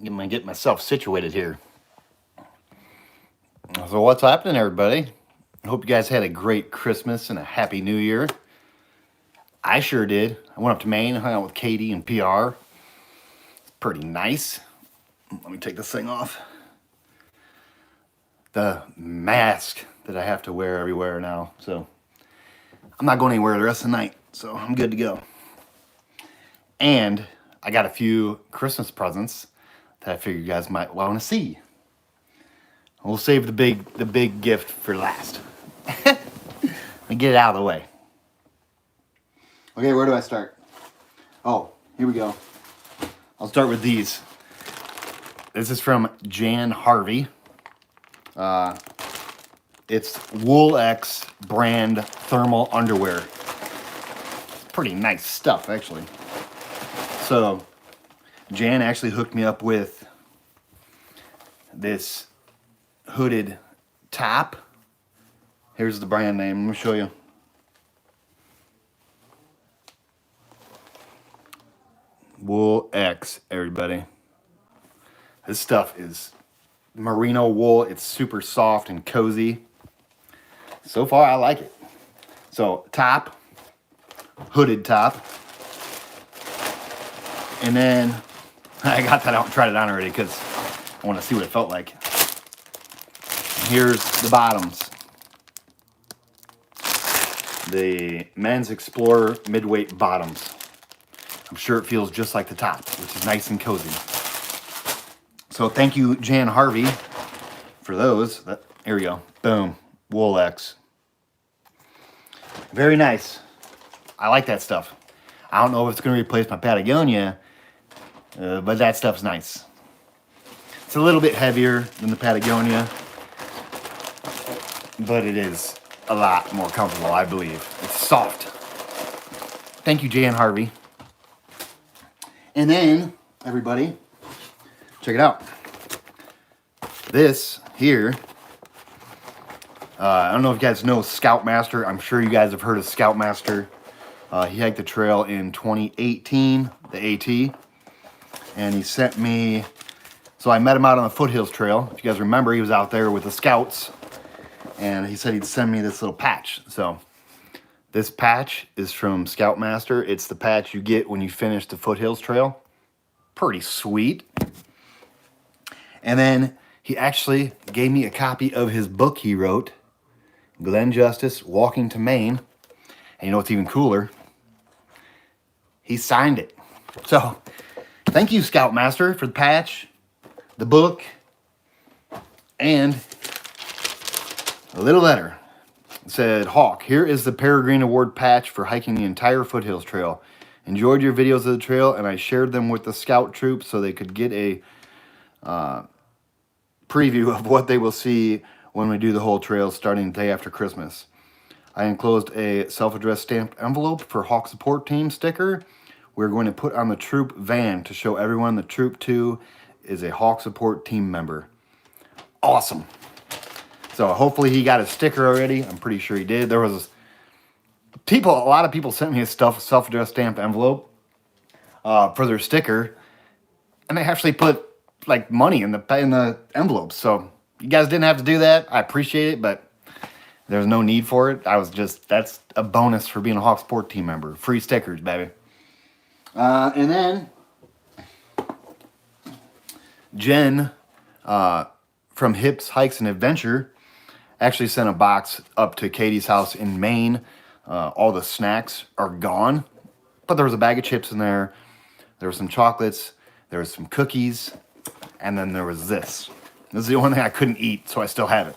Get myself situated here. So what's happening, everybody? I hope you guys had a great Christmas and a happy New Year. I sure did. I went up to Maine, hung out with Katie and PR. It's pretty nice. Let me take this thing off. The mask that I have to wear everywhere now. So I'm not going anywhere the rest of the night. So I'm good to go. And I got a few Christmas presents that I figure you guys might want to see. We'll save the big gift for last. Let me get it out of the way. Okay, where do I start? Oh, here we go. I'll start with these. This is from Jan Harvey. It's Wool X brand thermal underwear. Pretty nice stuff, actually. So, Jan actually hooked me up with this hooded top. Here's the brand name. Let me show you. Wool X, everybody. This stuff is merino wool. It's super soft and cozy. So far, I like it. So, top, hooded top. And then, I got that out and tried it on already because I want to see what it felt like. Here's the bottoms. The Men's Explorer midweight bottoms. I'm sure it feels just like the top, which is nice and cozy. So thank you, Jan Harvey, for those. Here we go. Boom. Wool X. Very nice. I like that stuff. I don't know if it's going to replace my Patagonia, but that stuff's nice. It's a little bit heavier than the Patagonia, but it is a lot more comfortable, I believe. It's soft. Thank you, Jan Harvey. And then, everybody, check it out. This here, I don't know if you guys know Scoutmaster. I'm sure you guys have heard of Scoutmaster. He hiked the trail in 2018, the AT, and he sent me, so I met him out on the Foothills Trail. If you guys remember, he was out there with the Scouts, and he said he'd send me this little patch. So this patch is from Scoutmaster. It's the patch you get when you finish the Foothills Trail. Pretty sweet. And then he actually gave me a copy of his book he wrote, Glenn Justice, Walking to Maine. And you know what's even cooler? He signed it. So thank you, Scoutmaster, for the patch, the book, and a little letter. It said, Hawk, here is the Peregrine Award patch for hiking the entire Foothills Trail. Enjoyed your videos of the trail, and I shared them with the scout troop so they could get a preview of what they will see when we do the whole trail starting the day after Christmas. I enclosed a self-addressed stamped envelope for Hawk Support Team sticker. We're going to put on the troop van to show everyone the troop 2 is a Hawk Support Team member. Awesome. So hopefully he got a sticker already. I'm pretty sure he did. There was a lot of people sent me a self-addressed stamped envelope for their sticker, and they actually put like money in the envelopes. So you guys didn't have to do that. I appreciate it, but there's no need for it. That's a bonus for being a Hawk Support Team member. Free stickers, baby. And then Jen from Hips, Hikes, and Adventure actually sent a box up to Katie's house in Maine. All the snacks are gone, but there was a bag of chips in there. There were some chocolates. There was some cookies. And then there was this. This is the only thing I couldn't eat, so I still have it.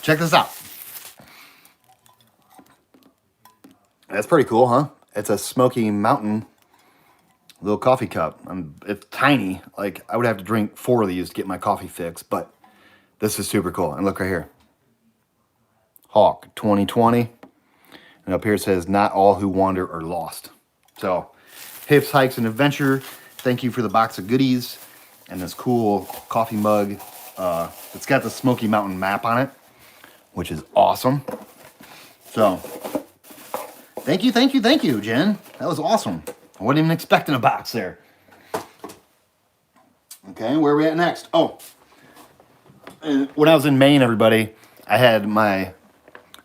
Check this out. That's pretty cool, huh? It's a Smoky Mountain little coffee cup. It's tiny. Like, I would have to drink 4 of these to get my coffee fix, but this is super cool. And look right here. Hawk 2020. And up here it says, not all who wander are lost. So, Hips, Hikes, and Adventure, thank you for the box of goodies and this cool coffee mug. It's got the Smoky Mountain map on it, which is awesome. So, thank you, Jen. That was awesome. I wasn't even expecting a box there. Okay, where are we at next? Oh, when I was in Maine, everybody, I had my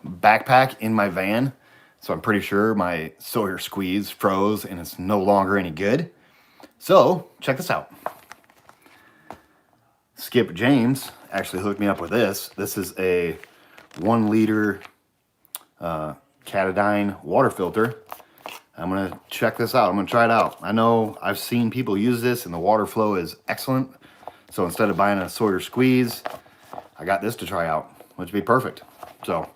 backpack in my van. So I'm pretty sure my Sawyer squeeze froze and it's no longer any good. So check this out. Skip James actually hooked me up with this. This is a 1 liter Catadine water filter. I'm gonna check this out. I'm gonna try it out. I know I've seen people use this and the water flow is excellent. So instead of buying a Sawyer squeeze, I got this to try out, which would be perfect. So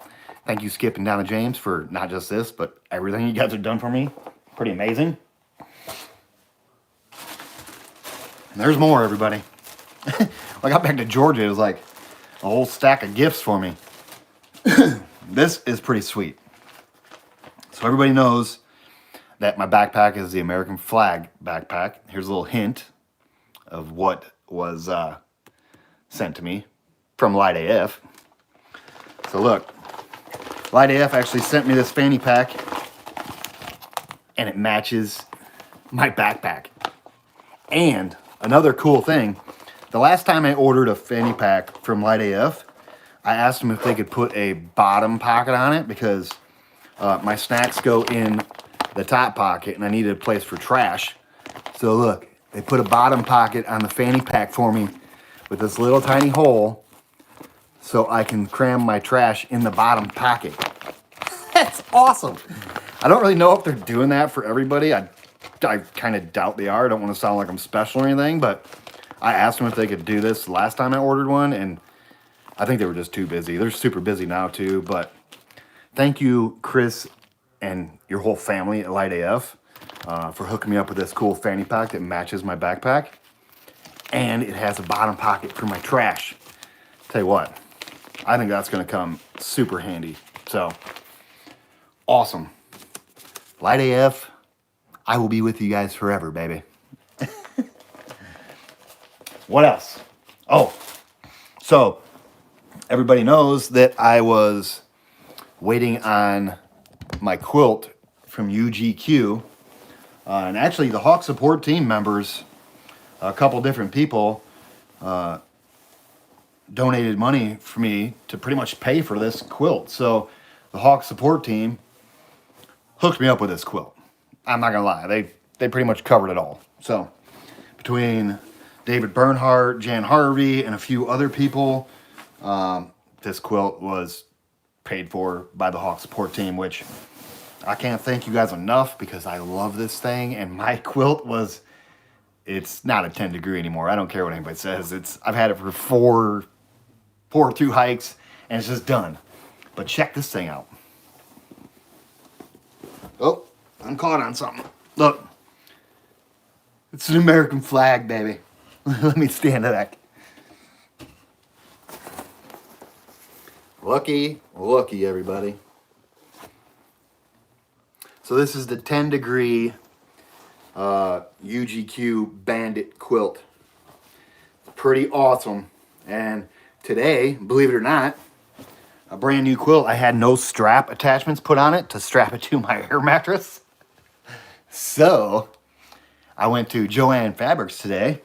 thank you, Skip and Donna James, for not just this, but everything you guys have done for me. Pretty amazing. And there's more, everybody. When I got back to Georgia, it was like a whole stack of gifts for me. This is pretty sweet. So everybody knows that my backpack is the American flag backpack. Here's a little hint of what was sent to me from Light AF. So look, Light AF actually sent me this fanny pack and it matches my backpack. And another cool thing, the last time I ordered a fanny pack from Light AF, I asked them if they could put a bottom pocket on it because my snacks go in the top pocket and I needed a place for trash. So look, they put a bottom pocket on the fanny pack for me with this little tiny hole so I can cram my trash in the bottom pocket. That's awesome. I don't really know if they're doing that for everybody. I kind of doubt they are. I don't want to sound like I'm special or anything, but I asked them if they could do this last time I ordered one, and I think they were just too busy. They're super busy now too, but thank you, Chris, and your whole family at Light AF for hooking me up with this cool fanny pack that matches my backpack. And it has a bottom pocket for my trash. Tell you what, I think that's going to come super handy. So, awesome. Light AF, I will be with you guys forever, baby. What else? Oh, so everybody knows that I was waiting on my quilt from UGQ. And actually, the Hawk support team members, a couple different people, donated money for me to pretty much pay for this quilt. So the Hawk support team hooked me up with this quilt. I'm not gonna lie, they pretty much covered it all. So between David Bernhardt, Jan Harvey, and a few other people, this quilt was paid for by the Hawk support team, which I can't thank you guys enough because I love this thing. And my quilt was, it's not a 10 degree anymore. I don't care what anybody says. I've had it for four or 2 hikes and it's just done. But check this thing out. Oh, I'm caught on something. Look, it's an American flag, baby. Let me stand to that. Lucky, everybody. So this is the 10 degree UGQ Bandit quilt. Pretty awesome. And today, believe it or not, a brand new quilt. I had no strap attachments put on it to strap it to my air mattress. So I went to Joann Fabrics today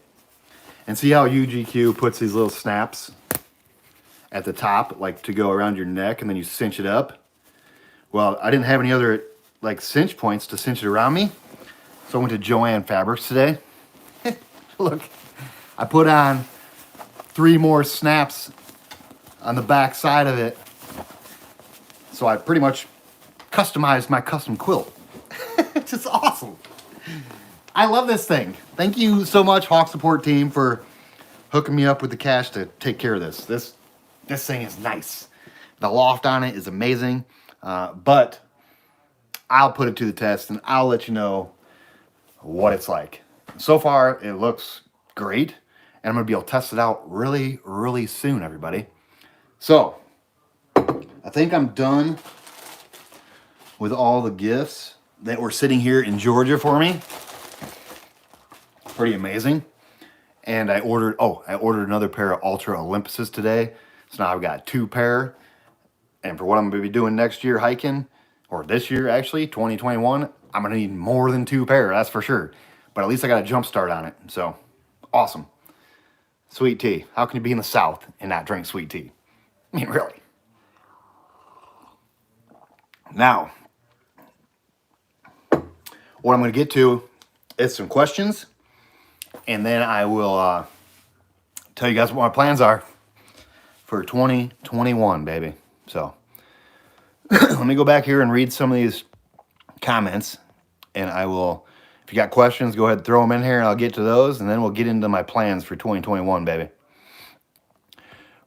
and see how UGQ puts these little snaps at the top, like to go around your neck and then you cinch it up. Well, I didn't have any other like cinch points to cinch it around me. So I went to Joann Fabrics today. Look, I put on 3 more snaps on the back side of it. So I pretty much customized my custom quilt. It's just awesome. I love this thing. Thank you so much, Hawk support team, for hooking me up with the cash to take care of this. This thing is nice. The loft on it is amazing. But I'll put it to the test and I'll let you know what it's like. So far, it looks great. And I'm going to be able to test it out really, really soon, everybody. So, I think I'm done with all the gifts that were sitting here in Georgia for me. Pretty amazing. And I ordered another pair of Ultra Olympuses today. So now I've got 2 pair. And for what I'm going to be doing next year hiking, or this year actually, 2021, I'm going to need more than 2 pair, that's for sure. But at least I got a jump start on it. So, awesome. Sweet tea. How can you be in the South and not drink sweet tea? I mean, really. Now, what I'm going to get to is some questions, and then I will tell you guys what my plans are for 2021, baby. So, let me go back here and read some of these comments, and I will, if you got questions, go ahead and throw them in here, and I'll get to those, and then we'll get into my plans for 2021, baby.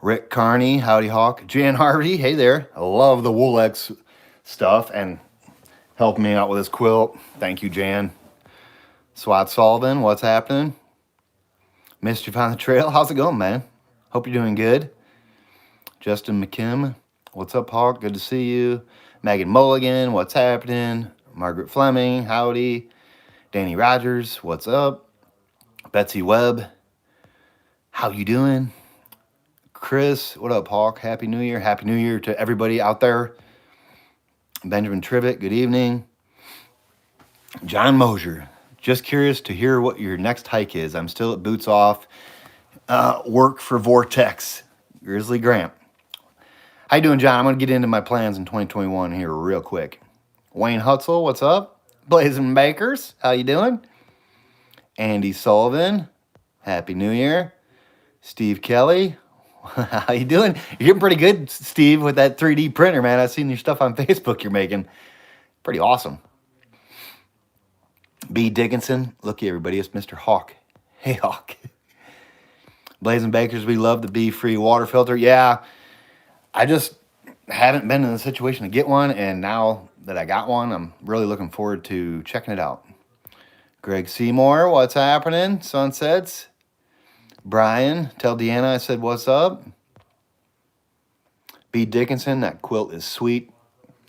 Rick Carney, howdy Hawk. Jan Harvey, hey there. I love the Woolex stuff, and helping me out with this quilt. Thank you, Jan. Swat Sullivan, what's happening? Mischief on the Trail, how's it going, man? Hope you're doing good. Justin McKim, what's up, Hawk? Good to see you. Megan Mulligan, what's happening? Margaret Fleming, howdy. Danny Rogers, what's up? Betsy Webb, how you doing? Chris, what up, Hawk? Happy New Year. Happy New Year to everybody out there. Benjamin Trivet, good evening. John Mosier, just curious to hear what your next hike is. I'm still at Boots Off. Work for Vortex. Grizzly Grant. How you doing, John? I'm going to get into my plans in 2021 here real quick. Wayne Hutzel, what's up? Blazing Bakers, how you doing? Andy Sullivan, Happy New Year. Steve Kelly, how you doing? You're getting pretty good, Steve, with that 3D printer, man. I've seen your stuff on Facebook you're making. Pretty awesome. B. Dickinson, looky everybody, it's Mr. Hawk. Hey, Hawk. Blazing Bakers, we love the bee-free water filter. Yeah, I just haven't been in the situation to get one, and now that I got one, I'm really looking forward to checking it out. Greg Seymour, what's happening? Sunsets. Brian, tell Deanna I said what's up. B. Dickinson, that quilt is sweet.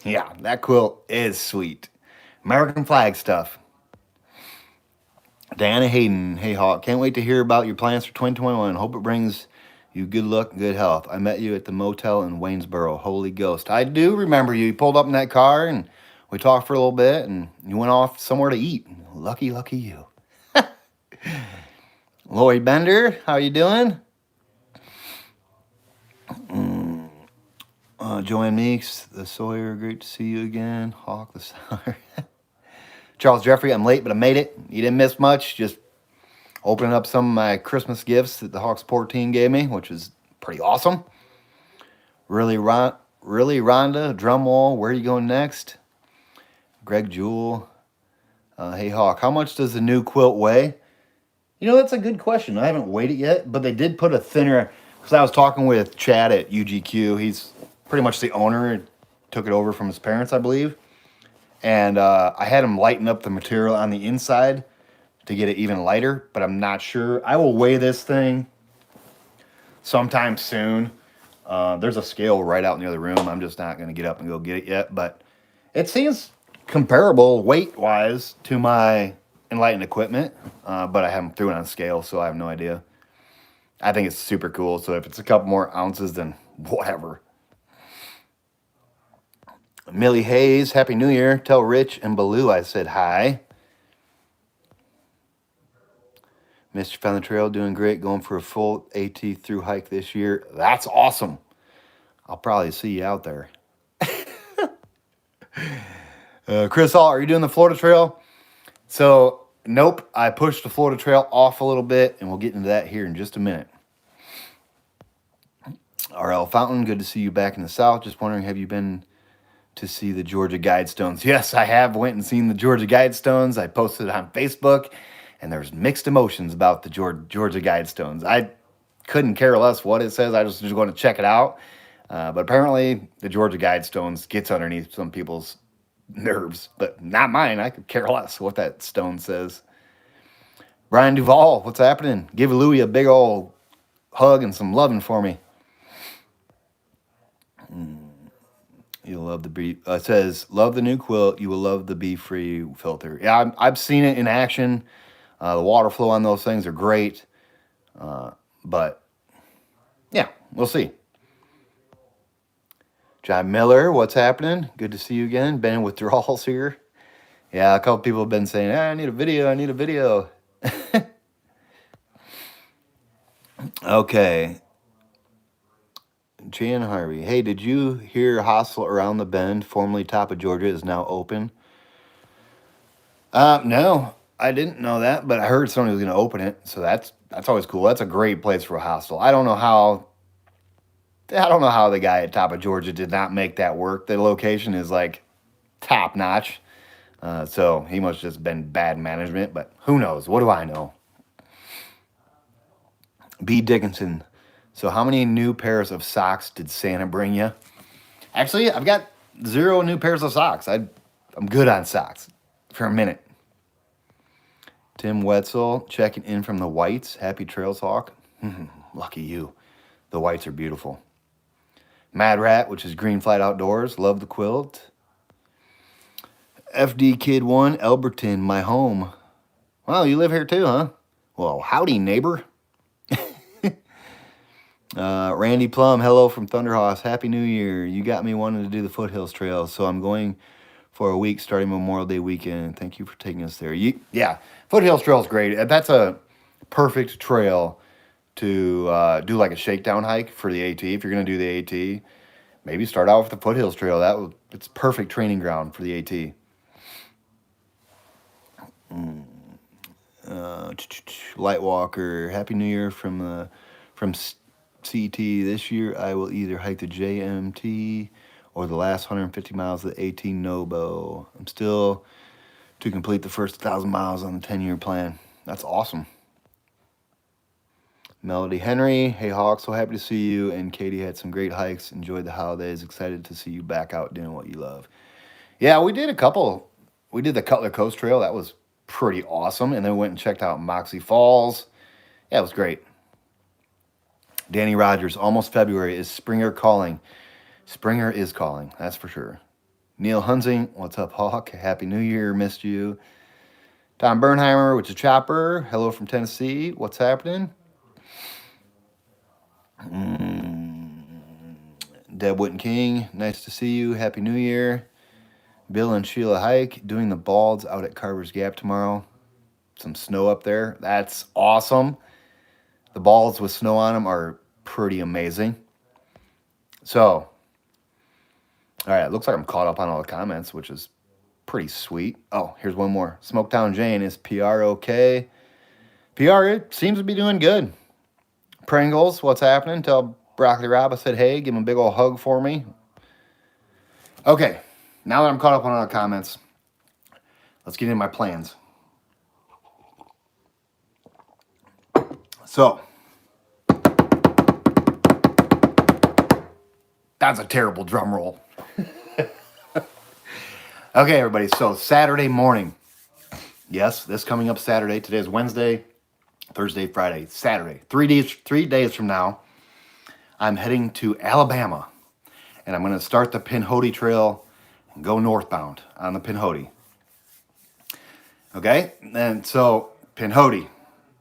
Yeah, that quilt is sweet. American flag stuff. Diana Hayden, hey Hawk, can't wait to hear about your plans for 2021. Hope it brings you good luck and good health. I met you at the motel in Waynesboro. Holy Ghost. I do remember you. You pulled up in that car and we talked for a little bit and you went off somewhere to eat. Lucky, lucky you. Lloyd Bender, how you doing? Joanne Meeks, the Sawyer, great to see you again. Hawk the Sawyer. Charles Jeffrey, I'm late, but I made it. You didn't miss much. Just opening up some of my Christmas gifts that the Hawk Support team gave me, which is pretty awesome. Really, Rhonda, Drumwall, where are you going next? Greg Jewell. Hey, Hawk, how much does the new quilt weigh? You know, that's a good question. I haven't weighed it yet, but they did put a thinner, because I was talking with Chad at UGQ. He's pretty much the owner. Took it over from his parents, I believe. And I had him lighten up the material on the inside to get it even lighter, but I'm not sure. I will weigh this thing sometime soon. There's a scale right out in the other room. I'm just not going to get up and go get it yet, but it seems comparable weight-wise to my Enlightened equipment, but I haven't threw it on scale, so I have no idea. I think it's super cool, so if it's a couple more ounces, then whatever. Millie Hayes, Happy New Year. Tell Rich and Baloo I said hi. Mr. Found the Trail, doing great. Going for a full AT through hike this year. That's awesome. I'll probably see you out there. Chris Hall, are you doing the Florida Trail? So, nope. I pushed the Florida Trail off a little bit, and we'll get into that here in just a minute. RL Fountain, good to see you back in the South. Just wondering, have you been to see the Georgia Guidestones? Yes, I have went and seen the Georgia Guidestones. I posted it on Facebook, and there's mixed emotions about the Georgia Guidestones. I couldn't care less what it says. I was just going to check it out. But apparently, the Georgia Guidestones gets underneath some people's nerves, but not mine. I could care less what that stone says. Brian Duvall, what's happening? Give Louie a big old hug and some loving for me. You'll love the bee. It says, love the new quilt. You will love the bee-free filter. Yeah, I've seen it in action. The water flow on those things are great. But, yeah, we'll see. John Miller, what's happening? Good to see you again. Been in withdrawals here. Yeah, a couple people have been saying, I need a video. Okay. Jan Harvey. Hey, did you hear Hostel Around the Bend, formerly Top of Georgia, is now open? No, I didn't know that, but I heard somebody was going to open it, so that's always cool. That's a great place for a hostel. I don't know how the guy at Top of Georgia did not make that work. The location is like top notch. So he must have just been bad management, but who knows? What do I know? B. Dickinson. So how many new pairs of socks did Santa bring you? Actually, I've got 0 new pairs of socks. I'm good on socks for a minute. Tim Wetzel checking in from the Whites. Happy Trails Hawk. Lucky you. The Whites are beautiful. Mad Rat, which is Green Flight Outdoors. Love the quilt. FD Kid 1, Elberton, my home. Well, you live here too, huh? Well, howdy, neighbor. Randy Plum, hello from Thunderhouse. Happy New Year. You got me wanting to do the Foothills Trail, so I'm going for a week starting Memorial Day weekend. Thank you for taking us there. Yeah, Foothills Trail is great. That's a perfect trail to do like a shakedown hike for the AT. If you're going to do the AT, maybe start out with the Foothills Trail. It's perfect training ground for the AT. Lightwalker, Happy New Year from CT. This year I will either hike the JMT or the last 150 miles of the AT Nobo. I'm still to complete the first 1,000 miles on the 10-year plan. That's awesome. Melody Henry, hey Hawk, so happy to see you. And Katie had some great hikes. Enjoyed the holidays. Excited to see you back out doing what you love. Yeah, we did a couple. We did the Cutler Coast Trail. That was pretty awesome. And then we went and checked out Moxie Falls. Yeah, it was great. Danny Rogers, almost February. Is Springer calling? Springer is calling, that's for sure. Neil Hunsing, what's up, Hawk? Happy New Year, missed you. Tom Bernheimer, which is Chopper. Hello from Tennessee. What's happening? Deb Witten King, nice to see you. Happy New Year. Bill and Sheila Hike doing the Balds out at Carver's Gap tomorrow. Some snow up there. That's awesome. The Balds with snow on them are pretty amazing. So, all right, looks like I'm caught up on all the comments, which is pretty sweet. Oh, here's one more. Smoketown Jane, is PR okay? PR seems to be doing good. Pringles, what's happening? Tell Broccoli Rob I said hey, give him a big old hug for me. Okay, now that I'm caught up on all the comments, let's get into my plans. So, that's a terrible drum roll. Okay, everybody, so Saturday morning. Yes, this coming up Saturday. Today is Wednesday, Thursday, Friday, Saturday. 3 days from now, I'm heading to Alabama. And I'm going to start the Hote Trail and go northbound on the Hote. Okay? And so, Hote,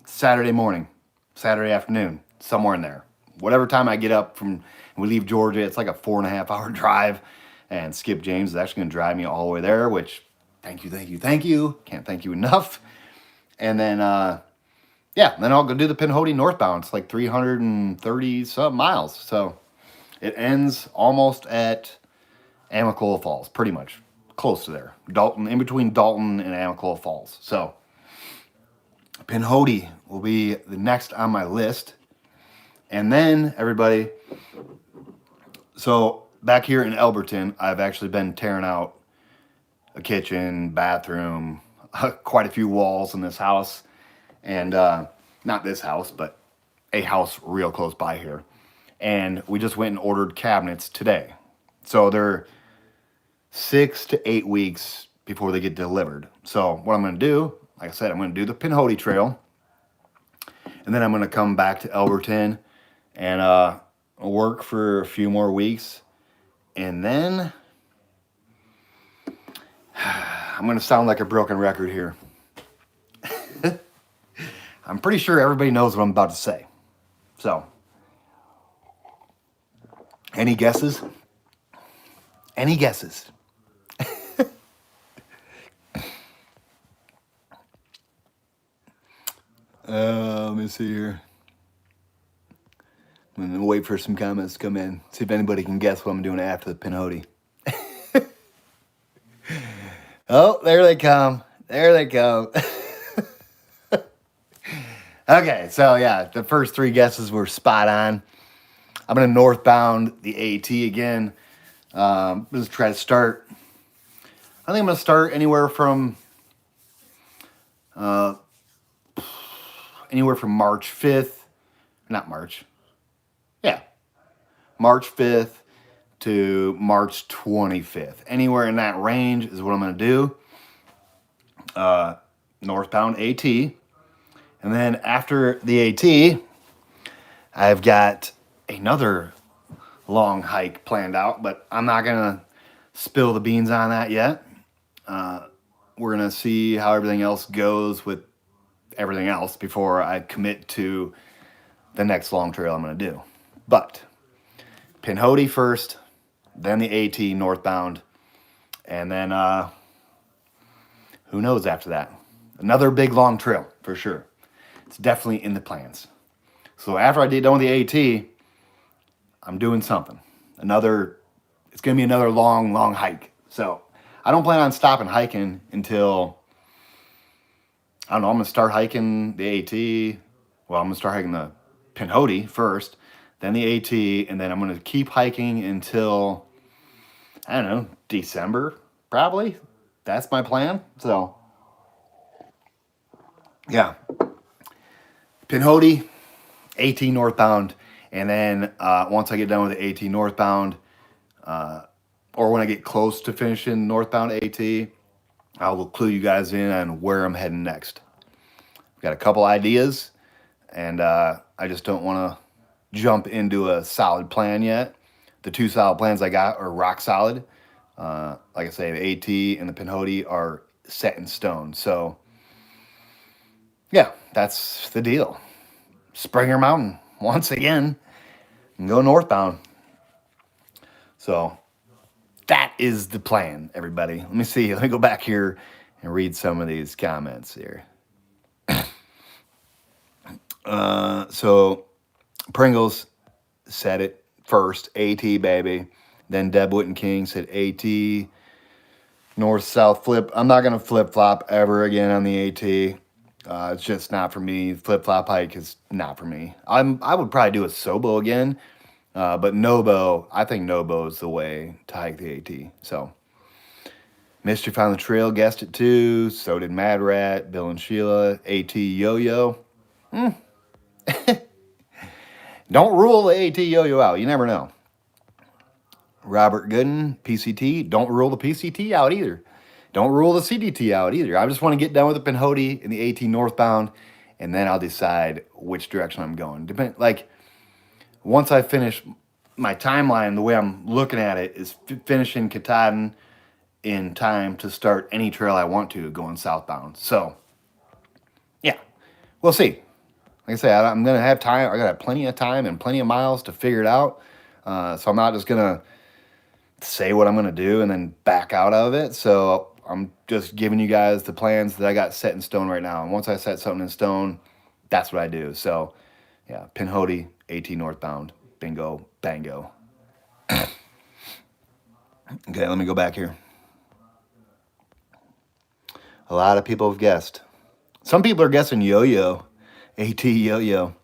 Saturday morning, Saturday afternoon, somewhere in there. Whatever time I get up from, we leave Georgia, it's like a 4.5 hour drive. And Skip James is actually going to drive me all the way there, which, thank you. Can't thank you enough. And then, then I'll go do the Hote northbound. It's like 330 some miles. So it ends almost at Amicalola Falls, pretty much. Close to there. Dalton, in between Dalton and Amicalola Falls. So Hote will be the next on my list. And then, everybody, so back here in Elberton, I've actually been tearing out a kitchen, bathroom, quite a few walls in this house. And not this house, but a house real close by here. And we just went and ordered cabinets today. So they're 6 to 8 weeks before they get delivered. So what I'm going to do, like I said, I'm going to do the Hote Trail. And then I'm going to come back to Elberton and work for a few more weeks. And then I'm going to sound like a broken record here. I'm pretty sure everybody knows what I'm about to say. So, any guesses? Any guesses? Let me see here. I'm gonna wait for some comments to come in. See if anybody can guess what I'm doing after the Pinhoti. Oh, there they come. There they come. Okay, so yeah, the first 3 guesses were spot on. I'm gonna northbound the AT again. Let's try to start. I think I'm gonna start anywhere from March 5th, not March. Yeah, March 5th to March 25th. Anywhere in that range is what I'm going to do. Northbound AT. And then after the AT, I've got another long hike planned out, but I'm not going to spill the beans on that yet. We're going to see how everything else goes with everything else before I commit to the next long trail I'm going to do. But Pinhoti first, then the AT northbound, and then who knows after that? Another big long trail for sure. It's definitely in the plans. So after I get done with the AT, I'm doing something. It's going to be another long hike. So I don't plan on stopping hiking until, I don't know, I'm going to start hiking the AT. Well, I'm going to start hiking the Pinhoti first, then the AT, and then I'm going to keep hiking until, I don't know, December, probably. That's my plan. So, yeah. Pinhoti, AT northbound, and then once I get done with the AT northbound, or when I get close to finishing northbound AT, I will clue you guys in on where I'm heading next. I've got a couple ideas, and I just don't want to jump into a solid plan yet. The 2 solid plans I got are rock solid. Like I say, the AT and the Pinhoti are set in stone. So, yeah, that's the deal. Springer Mountain, once again, and go northbound. So, that is the plan, everybody. Let me see. Let me go back here and read some of these comments here. So, Pringles said it first, AT, baby. Then Deb Witten King said AT, north-south flip. I'm not going to flip-flop ever again on the AT. It's just not for me. Flip-flop hike is not for me. I would probably do a Sobo again, but Nobo, I think Nobo is the way to hike the AT. So, Mischief on the Trail guessed it too. So did Mad Rat, Bill and Sheila, AT Yo-Yo. Don't rule the AT Yo-Yo out. You never know. Robert Gooden, PCT. Don't rule the PCT out either. Don't rule the CDT out either. I just want to get done with the Pinhoti and the AT northbound, and then I'll decide which direction I'm going. Once I finish my timeline, the way I'm looking at it is finishing Katahdin in time to start any trail I want to going southbound. So, yeah, we'll see. Like I say, I'm going to have time. I got plenty of time and plenty of miles to figure it out. So I'm not just going to say what I'm going to do and then back out of it. So I'm just giving you guys the plans that I got set in stone right now. And once I set something in stone, that's what I do. So, yeah, Pinhoti, AT northbound, bingo, bango. Okay, let me go back here. A lot of people have guessed. Some people are guessing Yo-Yo. AT Yo-Yo.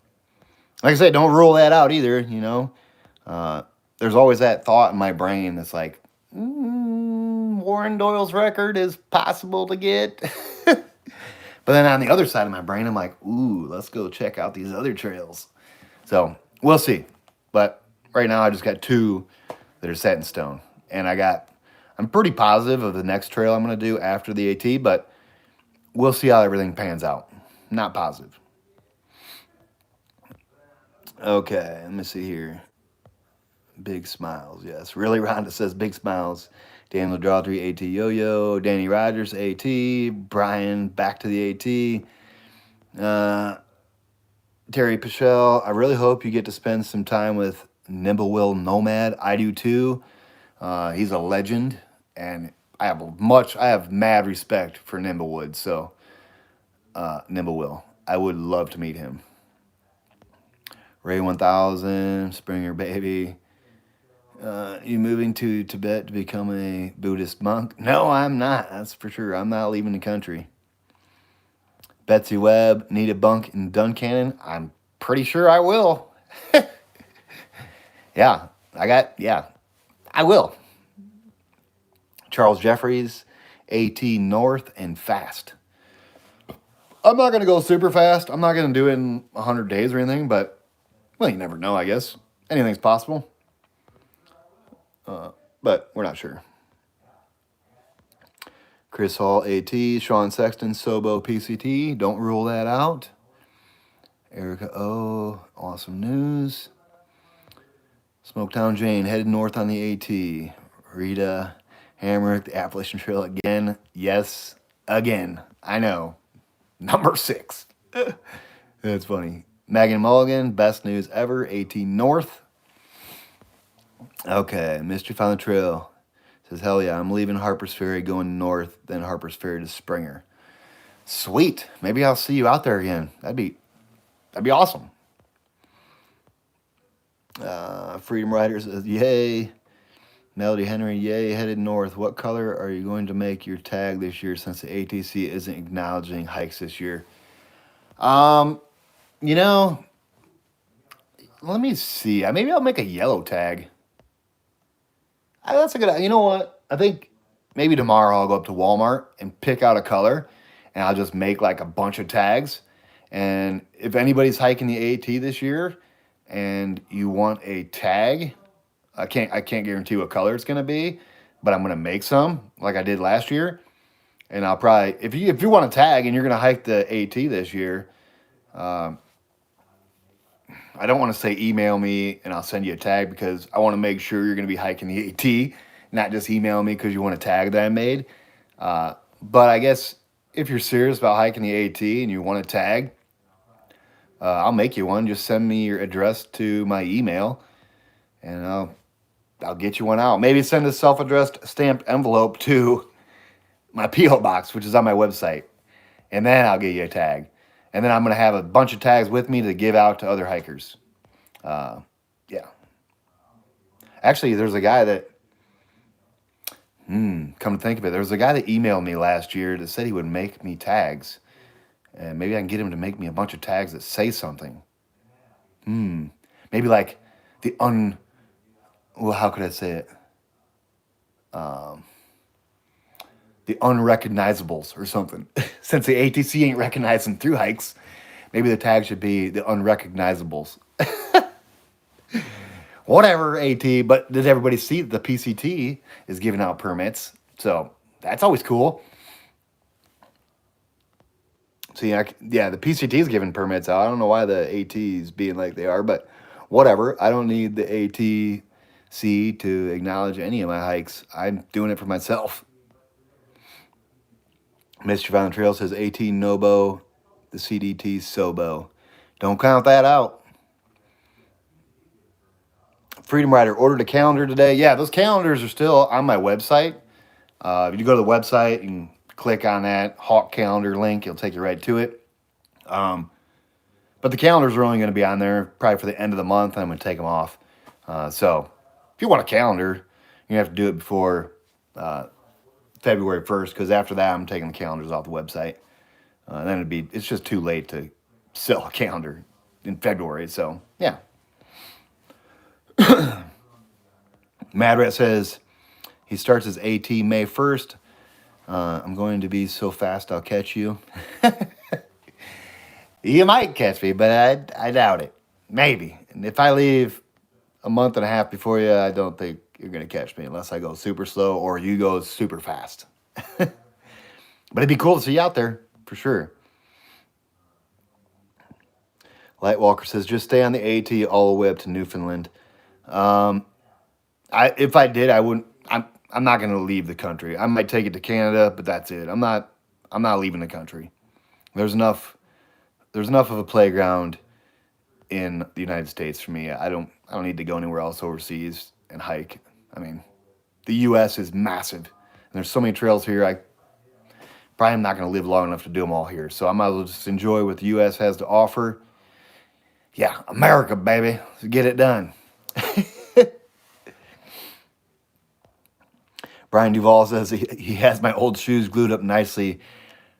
Like I said, don't rule that out either, you know. There's always that thought in my brain that's like, Warren Doyle's record is possible to get. But then on the other side of my brain, I'm like, ooh, let's go check out these other trails. So we'll see. But right now I just got 2 that are set in stone. And I'm pretty positive of the next trail I'm going to do after the AT, but we'll see how everything pans out. Not positive. Okay, let me see here. Big smiles, yes. Really, Rhonda says big smiles. Daniel Drawdry, AT Yo-Yo. Danny Rogers, AT. Brian, back to the AT. Terry Pichelle, I really hope you get to spend some time with Nimblewill Nomad. I do too. He's a legend, and I have mad respect for Nimblewood, so Nimblewill. I would love to meet him. Ray 1000, Springer baby. You moving to Tibet to become a Buddhist monk? No, I'm not. That's for sure. I'm not leaving the country. Betsy Webb, need a bunk in Duncannon? I'm pretty sure I will. Yeah, I will. Charles Jeffries, AT North and fast. I'm not going to go super fast. I'm not going to do it in 100 days or anything, but, well, you never know, I guess. Anything's possible. But we're not sure. Chris Hall, AT. Sean Sexton, Sobo, PCT. Don't rule that out. Erica O, awesome news. Smoketown Jane, headed north on the AT. Rita, Hammer, the Appalachian Trail again. Yes, again. I know. Number 6. That's funny. Megan Mulligan, best news ever. AT North. Okay, Mystery Found the Trail. Says, hell yeah, I'm leaving Harper's Ferry, going north, then Harper's Ferry to Springer. Sweet. Maybe I'll see you out there again. That'd be awesome. Freedom Rider says, yay. Melody Henry, yay, headed north. What color are you going to make your tag this year since the ATC isn't acknowledging hikes this year? You know, let me see. Maybe I'll make a yellow tag. That's a good, you know what? I think maybe tomorrow I'll go up to Walmart and pick out a color, and I'll just make like a bunch of tags. And if anybody's hiking the AT this year and you want a tag, I can't guarantee what color it's gonna be, but I'm gonna make some like I did last year. And I'll probably, if you want a tag and you're gonna hike the AT this year, I don't want to say email me and I'll send you a tag, because I want to make sure you're going to be hiking the AT, not just email me because you want a tag that I made. But I guess if you're serious about hiking the AT and you want a tag, I'll make you one. Just send me your address to my email and I'll get you one out. Maybe send a self-addressed stamped envelope to my P.O. box, which is on my website. And then I'll get you a tag. And then I'm going to have a bunch of tags with me to give out to other hikers. Yeah. Actually, there's a guy that, come to think of it, there was a guy that emailed me last year that said he would make me tags. And maybe I can get him to make me a bunch of tags that say something. Maybe like well, how could I say it? The unrecognizables or something. Since the ATC ain't recognizing through hikes, maybe the tag should be the unrecognizables. Whatever, AT, but did everybody see that the PCT is giving out permits? So that's always cool. So yeah, the PCT is giving permits out. I don't know why the AT is being like they are, but whatever. I don't need the ATC to acknowledge any of my hikes. I'm doing it for myself. Mr. Found Trail says AT Nobo, the CDT Sobo. Don't count that out. Freedom Rider ordered a calendar today. Yeah, those calendars are still on my website. If you go to the website and click on that Hawk calendar link, it'll take you right to it. But the calendars are only going to be on there probably for the end of the month, and I'm going to take them off. So if you want a calendar, you have to do it before February 1st, because after that, I'm taking the calendars off the website. Then it's just too late to sell a calendar in February. So, yeah. Mad Rat says he starts his AT May 1st. I'm going to be so fast I'll catch you. You might catch me, but I doubt it. Maybe. And if I leave a month and a half before you, I don't think you're going to catch me unless I go super slow or you go super fast. But it'd be cool to see you out there, for sure. Lightwalker says, just stay on the AT all the way up to Newfoundland. If I did, I wouldn't. I'm not going to leave the country. I might take it to Canada, but that's it. I'm not leaving the country. There's enough of a playground in the United States for me. I don't need to go anywhere else overseas and hike. I mean, the U.S. is massive, and there's so many trails here. I probably am not going to live long enough to do them all here. So I might as well just enjoy what the U.S. has to offer Yeah, America, baby. Let's get it done. Brian Duvall says he has my old shoes glued up nicely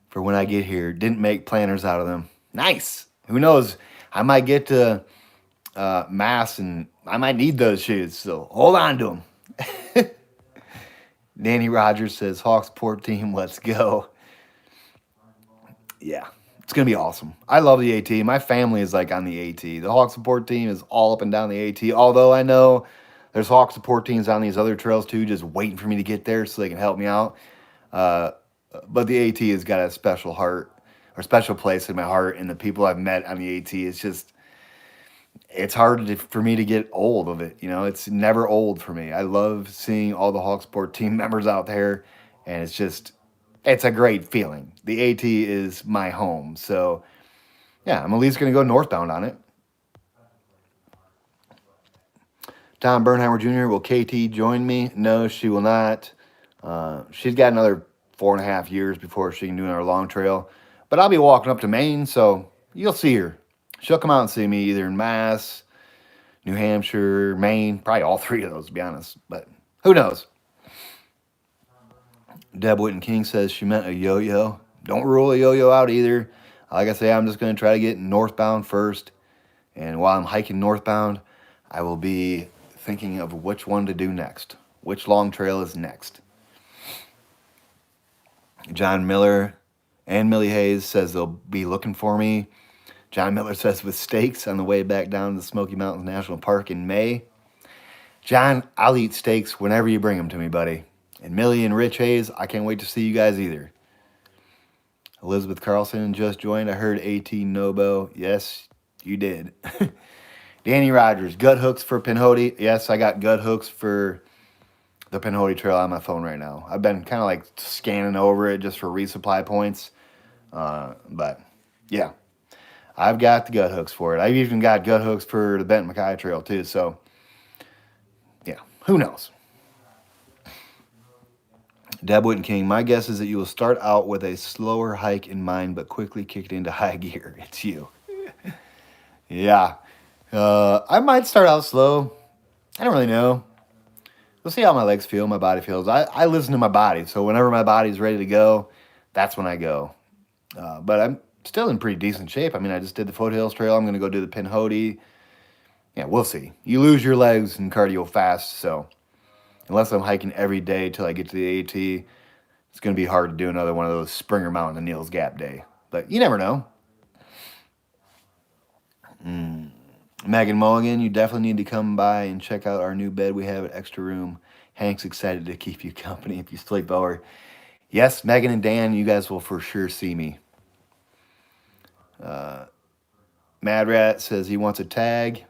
for when I get here. Didn't make planners out of them. Nice. Who knows? I might get to Mass and I might need those shoes. So hold on to them. Danny Rogers says, Hawk support team, let's go. Yeah, it's going to be awesome. I love the AT. My family is like on the AT. The Hawk support team is all up and down the AT. Although I know there's Hawk support teams on these other trails too, just waiting for me to get there so they can help me out. But the AT has got a special heart or special place in my heart. And the people I've met on the AT, it's hard for me to get old of it. You know, it's never old for me. I love seeing all the Hawk Sport team members out there, and it's a great feeling. The AT is my home. So, yeah, I'm at least going to go northbound on it. Tom Bernheimer Jr., will KT join me? No, she will not. She's got another 4.5 years before she can do another long trail. But I'll be walking up to Maine, so you'll see her. She'll come out and see me either in Mass, New Hampshire, Maine, probably all three of those, to be honest. But who knows? Deb Whitten King says she meant a yo-yo. Don't rule a yo-yo out either. Like I say, I'm just going to try to get northbound first. And while I'm hiking northbound, I will be thinking of which one to do next. Which long trail is next. John Miller and Millie Hayes says they'll be looking for me. John Miller says with steaks on the way back down to the Smoky Mountains National Park in May. John, I'll eat steaks whenever you bring them to me, buddy. And Millie and Rich Hayes, I can't wait to see you guys either. Elizabeth Carlson just joined. I heard AT Nobo. Yes, you did. Danny Rogers, gut hooks for Pinhoti. Yes, I got gut hooks for the Pinhoti Trail on my phone right now. I've been kind of like scanning over it just for resupply points. But yeah, I've got the gut hooks for it. I've even got gut hooks for the Bent McKay Trail too. So yeah, who knows? Deb Whitten King, my guess is that you will start out with a slower hike in mind, but quickly kick it into high gear. It's you. Yeah. I might start out slow. I don't really know. We'll see how my legs feel, my body feels. I listen to my body. So whenever my body's ready to go, that's when I go. But I'm still in pretty decent shape. I mean, I just did the Foothills Trail. I'm going to go do the Pinhoti. Yeah, we'll see. You lose your legs in cardio fast, so unless I'm hiking every day till I get to the AT, it's going to be hard to do another one of those Springer Mountain and Neal's Gap day. But you never know. Megan Mulligan, you definitely need to come by and check out our new bed we have at Extra Room. Hank's excited to keep you company if you sleep over. Yes, Megan and Dan, you guys will for sure see me. Mad Rat says he wants a tag.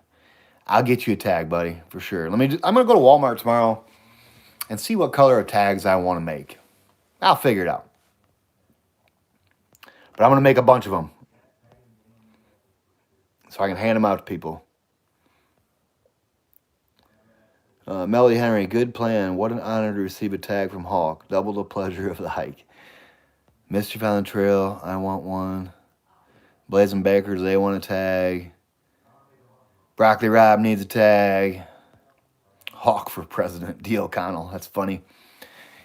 I'll get you a tag, buddy, for sure. I'm going to go to Walmart tomorrow and see what color of tags I want to make. I'll figure it out. But I'm going to make a bunch of them so I can hand them out to people. Melody Henry, good plan. What an honor to receive a tag from Hawk. Double the pleasure of the hike. Mischief Island Trail, I want one. Blazing Bakers, they want a tag. Broccoli Rob needs a tag. Hawk for president. D. O'Connell, that's funny.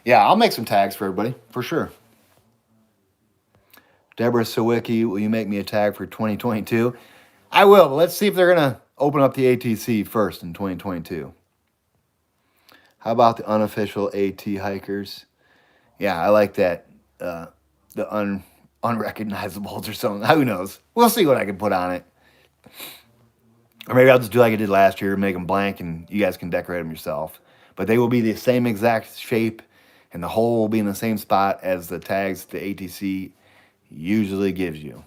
Yeah, I'll make some tags for everybody, for sure. Deborah Sawicki, will you make me a tag for 2022? I will, but let's see if they're going to open up the ATC first in 2022. How about the unofficial AT hikers? Yeah, I like that. The unrecognizables or something. Who knows? We'll see what I can put on it. Or maybe I'll just do like I did last year, make them blank, and you guys can decorate them yourself. But they will be the same exact shape, and the hole will be in the same spot as the tags the ATC usually gives you.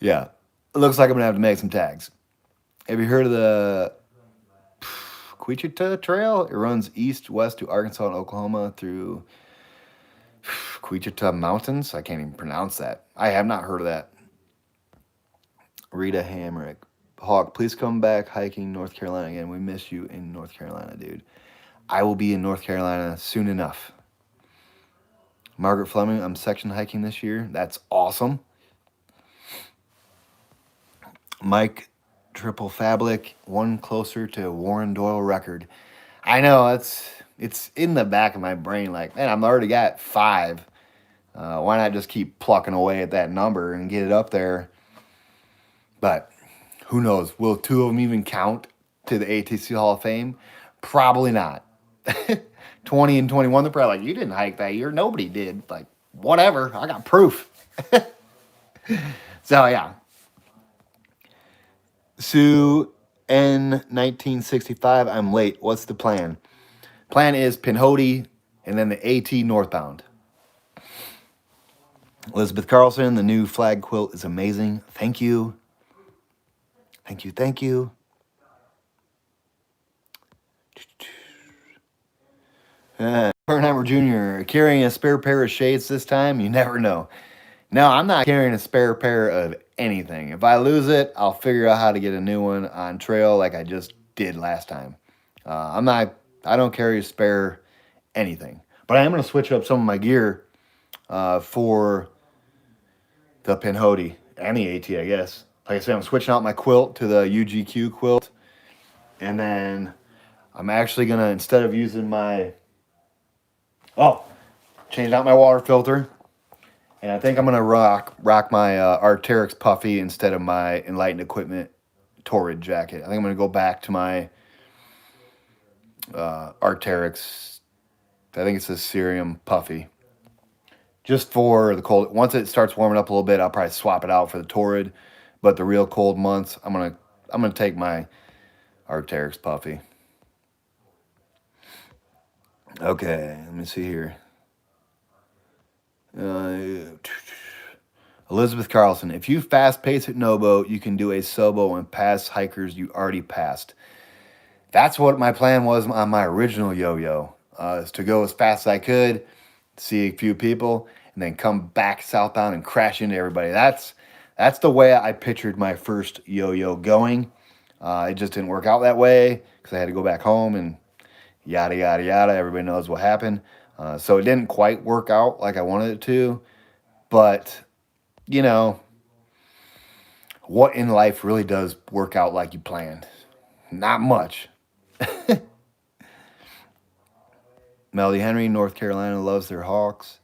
Yeah, it looks like I'm gonna have to make some tags. Have you heard of the Quilt Trail? It runs east-west to Arkansas and Oklahoma through Quilt Mountains. I can't even pronounce that. I have not heard of that. Rita Hamrick. Hawk, please come back hiking North Carolina again. We miss you in North Carolina, dude. I will be in North Carolina soon enough. Margaret Fleming, I'm section hiking this year. That's awesome. Mike Triple Fablic, one closer to Warren Doyle record. I know it's in the back of my brain. Like, man, I'm already got 5. Why not just keep plucking away at that number and get it up there? But who knows? Will 2 of them even count to the ATC Hall of Fame? Probably not. 20 and 21, they're probably like, you didn't hike that year. Nobody did. Like, whatever. I got proof. So, yeah. Sioux N 1965. I'm late. What's the plan? Plan is Pinhoti and then the AT northbound. Elizabeth Carlson, the new flag quilt is amazing. Thank you. Thank you. Thank you. Bernheimer Jr. carrying a spare pair of shades this time? You never know. No, I'm not carrying a spare pair of anything. If I lose it, I'll figure out how to get a new one on trail like I just did last time. I don't carry a spare anything. But I am going to switch up some of my gear for the Pinhoti and the AT, I guess. Like I said, I'm switching out my quilt to the UGQ quilt. And then I'm actually going to, instead of using my... changed out my water filter. And I think I'm going to rock my Arc'teryx Puffy instead of my Enlightened Equipment Torrid jacket. I think I'm going to go back to my Arc'teryx. I think it's a Cerium Puffy. Just for the cold. Once it starts warming up a little bit, I'll probably swap it out for the Torrid. But the real cold months, I'm gonna take my Arc'teryx Puffy. Okay, let me see here. Elizabeth Carlson, if you fast pace at Nobo, you can do a Sobo and pass hikers you already passed. That's what my plan was on my original yo-yo, is to go as fast as I could, see a few people, and then come back southbound and crash into everybody. That's the way I pictured my first yo-yo going. It just didn't work out that way because I had to go back home and yada, yada, yada. Everybody knows what happened. So it didn't quite work out like I wanted it to. But, you know, what in life really does work out like you planned? Not much. Melody Henry, North Carolina, loves their Hawks.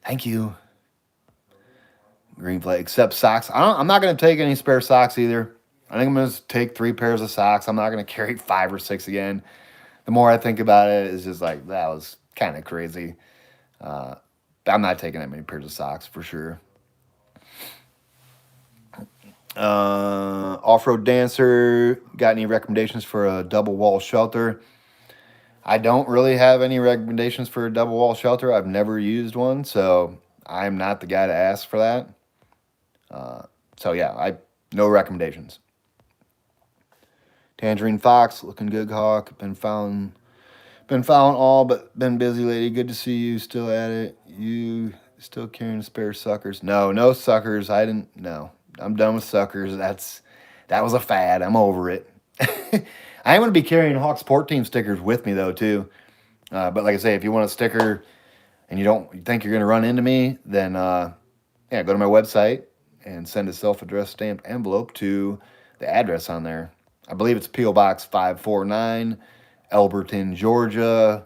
Thank you. Green flag, except socks. I'm not going to take any spare socks either. I think I'm going to take 3 pairs of socks. I'm not going to carry 5 or 6 again. The more I think about it, it's just like, that was kind of crazy. I'm not taking that many pairs of socks for sure. Off-road dancer, got any recommendations for a double wall shelter? I don't really have any recommendations for a double wall shelter. I've never used one, so I'm not the guy to ask for that. So yeah, no recommendations. Tangerine Fox, looking good, Hawk. Been following all, but been busy lately. Good to see you still at it. You still carrying spare suckers? No suckers. No. I'm done with suckers. That was a fad. I'm over it. I am going to be carrying Hawk Sport Team stickers with me, though, too. But like I say, if you want a sticker and you think you're going to run into me, then go to my website and send a self-addressed stamped envelope to the address on there. I believe it's P.O. Box 549, Elberton, Georgia,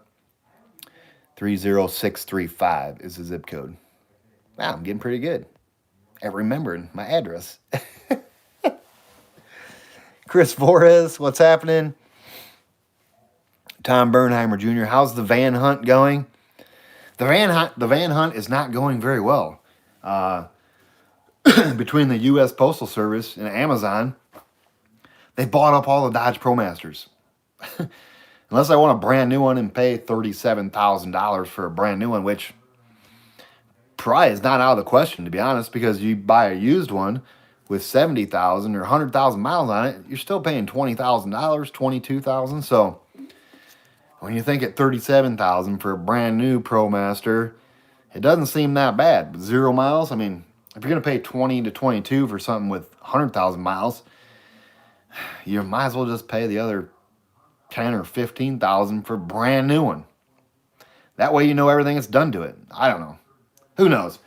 30635 is the zip code. Wow, I'm getting pretty good at remembering my address. Chris Flores, what's happening? Tom Bernheimer Jr., how's the van hunt going? The van hunt is not going very well. Between the U.S. Postal Service and Amazon, they bought up all the Dodge ProMasters. Unless I want a brand new one and pay $37,000 for a brand new one, which probably is not out of the question, to be honest, because you buy a used one with 70,000 or 100,000 miles on it, you're still paying $20,000, $22,000. So when you think at $37,000 for a brand new ProMaster, it doesn't seem that bad. But 0 miles, I mean, if you're going to pay 20 to 22 for something with 100,000 miles, you might as well just pay the other 10 or 15,000 for a brand new one. That way you know everything is done to it. I don't know. Who knows?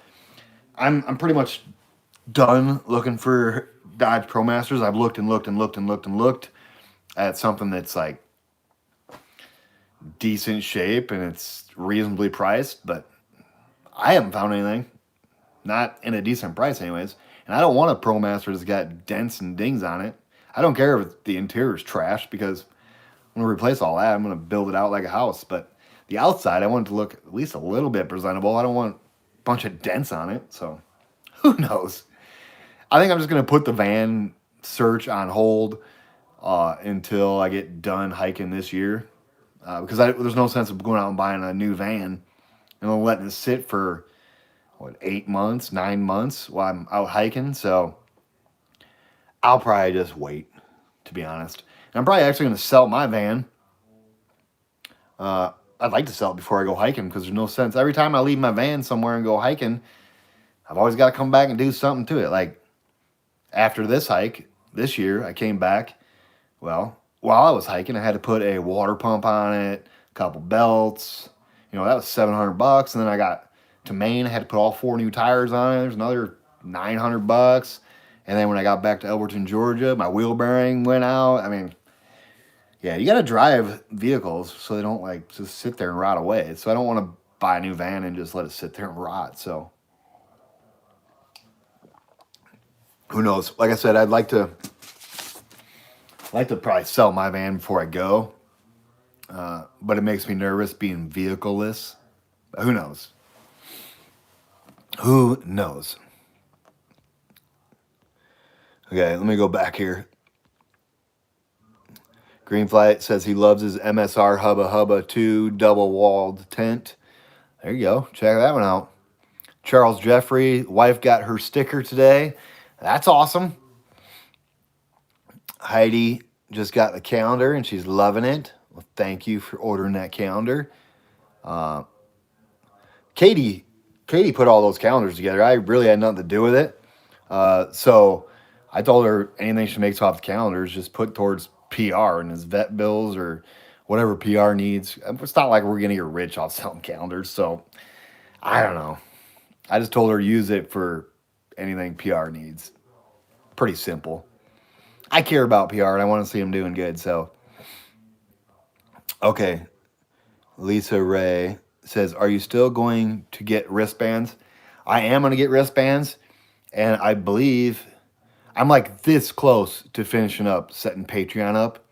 I'm pretty much done looking for Dodge ProMasters. I've looked and looked and looked and looked and looked at something that's like decent shape and it's reasonably priced, but I haven't found anything. Not in a decent price anyways. And I don't want a ProMaster that's got dents and dings on it. I don't care if the interior's trash because I'm going to replace all that. I'm going to build it out like a house. But the outside, I want it to look at least a little bit presentable. I don't want a bunch of dents on it. So who knows? I think I'm just going to put the van search on hold until I get done hiking this year. Because there's no sense of going out and buying a new van and then letting it sit for 8 months, 9 months while I'm out hiking. So I'll probably just wait, to be honest. And I'm probably actually going to sell my van. I'd like to sell it before I go hiking because there's no sense. Every time I leave my van somewhere and go hiking, I've always got to come back and do something to it. Like after this hike this year, I came back. Well, while I was hiking, I had to put a water pump on it, a couple belts. That was $700. And then I got to Maine, I had to put all 4 new tires on it. There's another $900. And then when I got back to Elberton, Georgia, my wheel bearing went out. I mean, yeah, you got to drive vehicles so they don't like just sit there and rot away. So I don't want to buy a new van and just let it sit there and rot. So who knows? Like I said, I'd like to probably sell my van before I go. But it makes me nervous being vehicleless. But who knows? Who knows? Okay, let me go back here. Greenflight says he loves his MSR Hubba Hubba 2 double-walled tent. There you go. Check that one out. Charles Jeffrey, wife got her sticker today. That's awesome. Heidi just got the calendar, and she's loving it. Well, thank you for ordering that calendar. Katie put all those calendars together. I really had nothing to do with it. So I told her anything she makes off the calendars, just put towards PR and his vet bills or whatever PR needs. It's not like we're going to get rich off selling calendars. So I don't know. I just told her to use it for anything PR needs. Pretty simple. I care about PR and I want to see them doing good. So, okay. Lisa Ray says, are you still going to get wristbands? I am going to get wristbands. And I believe I'm like this close to finishing up setting Patreon up.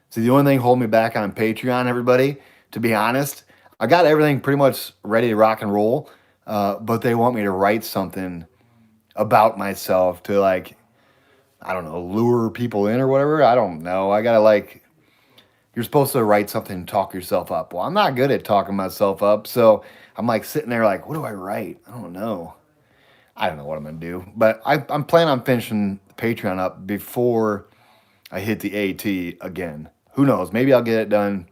So the only thing holding me back on Patreon, everybody, to be honest, I got everything pretty much ready to rock and roll. But they want me to write something about myself to like, I don't know, lure people in or whatever. I don't know. I got to you're supposed to write something and talk yourself up. Well, I'm not good at talking myself up. So I'm like sitting there like, what do I write? I don't know. I don't know what I'm going to do. But I'm planning on finishing Patreon up before I hit the AT again. Who knows? Maybe I'll get it done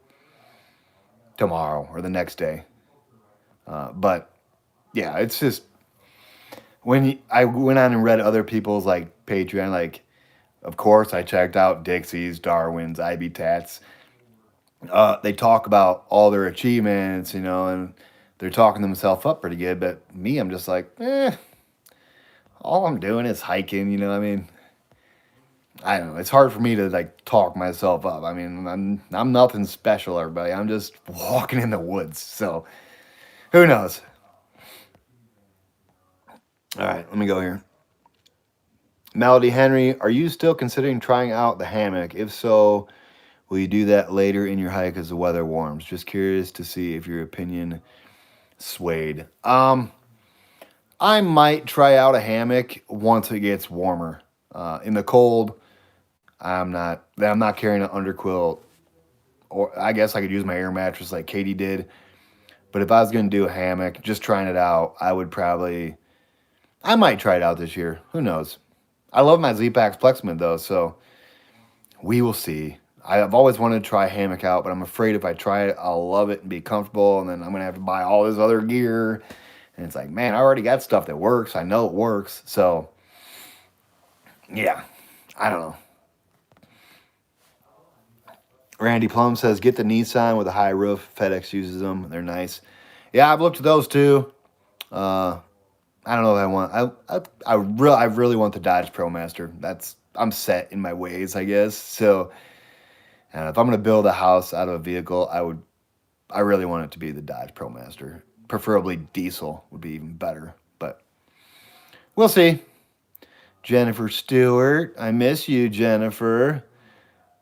tomorrow or the next day. But yeah, it's just when I went on and read other people's Patreon, of course I checked out Dixie's, Darwin's, IB Tats. They talk about all their achievements, and they're talking themselves up pretty good. But me, I'm just like, all I'm doing is hiking, I mean, I don't know. It's hard for me to talk myself up. I mean, I'm nothing special, everybody. I'm just walking in the woods. So who knows? All right, let me go here. Melody Henry, are you still considering trying out the hammock? If so, will you do that later in your hike as the weather warms? Just curious to see if your opinion swayed. I might try out a hammock once it gets warmer. In the cold, I'm not carrying an underquilt, or I guess I could use my air mattress like Katie did. But if I was going to do a hammock, just trying it out, I might try it out this year. Who knows? I love my Z-Pax Plexman though, so we will see. I've always wanted to try a hammock out, but I'm afraid if I try it, I'll love it and be comfortable, and then I'm going to have to buy all this other gear. And it's like, man, I already got stuff that works. I know it works. So, yeah, I don't know. Randy Plum says, get the Nissan with a high roof. FedEx uses them. They're nice. Yeah, I've looked at those too. I don't know if I want. I really want the Dodge ProMaster. I'm set in my ways, I guess. So, if I'm gonna build a house out of a vehicle, I really want it to be the Dodge ProMaster. Preferably diesel would be even better, but we'll see. Jennifer Stewart, I miss you, Jennifer.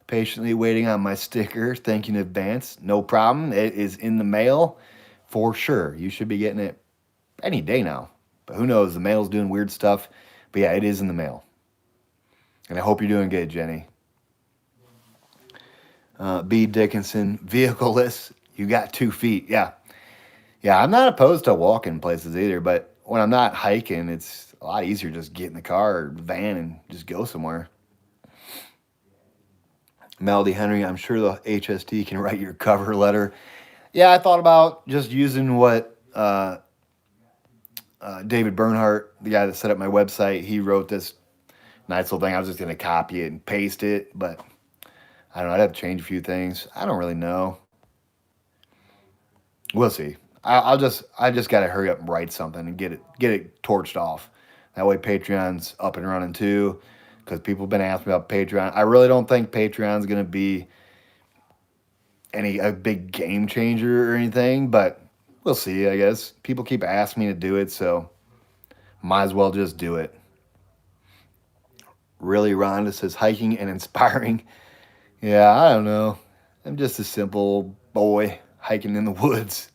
Patiently waiting on my sticker. Thank you in advance. No problem. It is in the mail for sure. You should be getting it any day now. But who knows? The mail's doing weird stuff. But yeah, it is in the mail. And I hope you're doing good, Jenny. B. Dickinson, vehicleless. You got 2 feet. Yeah. Yeah, I'm not opposed to walking places either. But when I'm not hiking, it's a lot easier just get in the car or van and just go somewhere. Melody Henry, I'm sure the HST can write your cover letter. Yeah, I thought about just using what David Bernhardt, the guy that set up my website, he wrote this nice little thing. I was just going to copy it and paste it, but I don't know. I'd have to change a few things. I don't really know. We'll see. I just got to hurry up and write something and get it torched off. That way Patreon's up and running too. Because people have been asking me about Patreon. I really don't think Patreon's going to be a big game changer or anything, but we'll see, I guess. People keep asking me to do it, so might as well just do it. Really, Rhonda says hiking and inspiring. Yeah, I don't know. I'm just a simple boy hiking in the woods.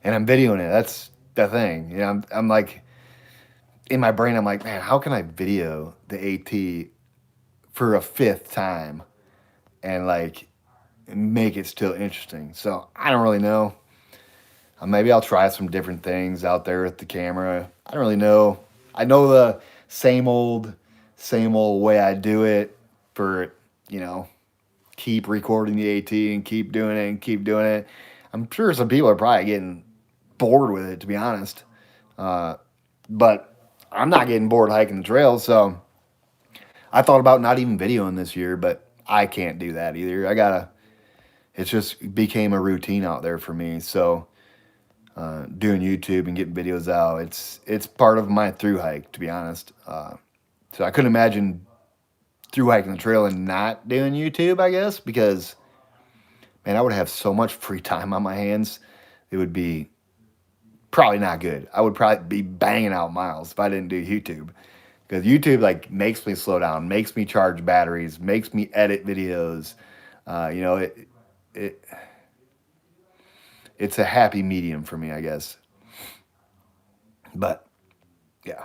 And I'm videoing it. That's the thing. You know, I'm like, in my brain, I'm like, man, how can I video the AT for a 5th time and like make it still interesting? So I don't really know. Maybe I'll try some different things out there with the camera. I don't really know. I know the same old way I do it for, keep recording the AT and keep doing it and keep doing it. I'm sure some people are probably getting bored with it, to be honest. But I'm not getting bored hiking the trails, so I thought about not even videoing this year, but I can't do that either. It just became a routine out there for me. So doing YouTube and getting videos out, it's part of my through hike, to be honest. So I couldn't imagine through hiking the trail and not doing YouTube, I guess, because man, I would have so much free time on my hands. It would be probably not good. I would probably be banging out miles if I didn't do YouTube. Because YouTube like makes me slow down, makes me charge batteries, makes me edit videos. It's a happy medium for me, I guess. But yeah.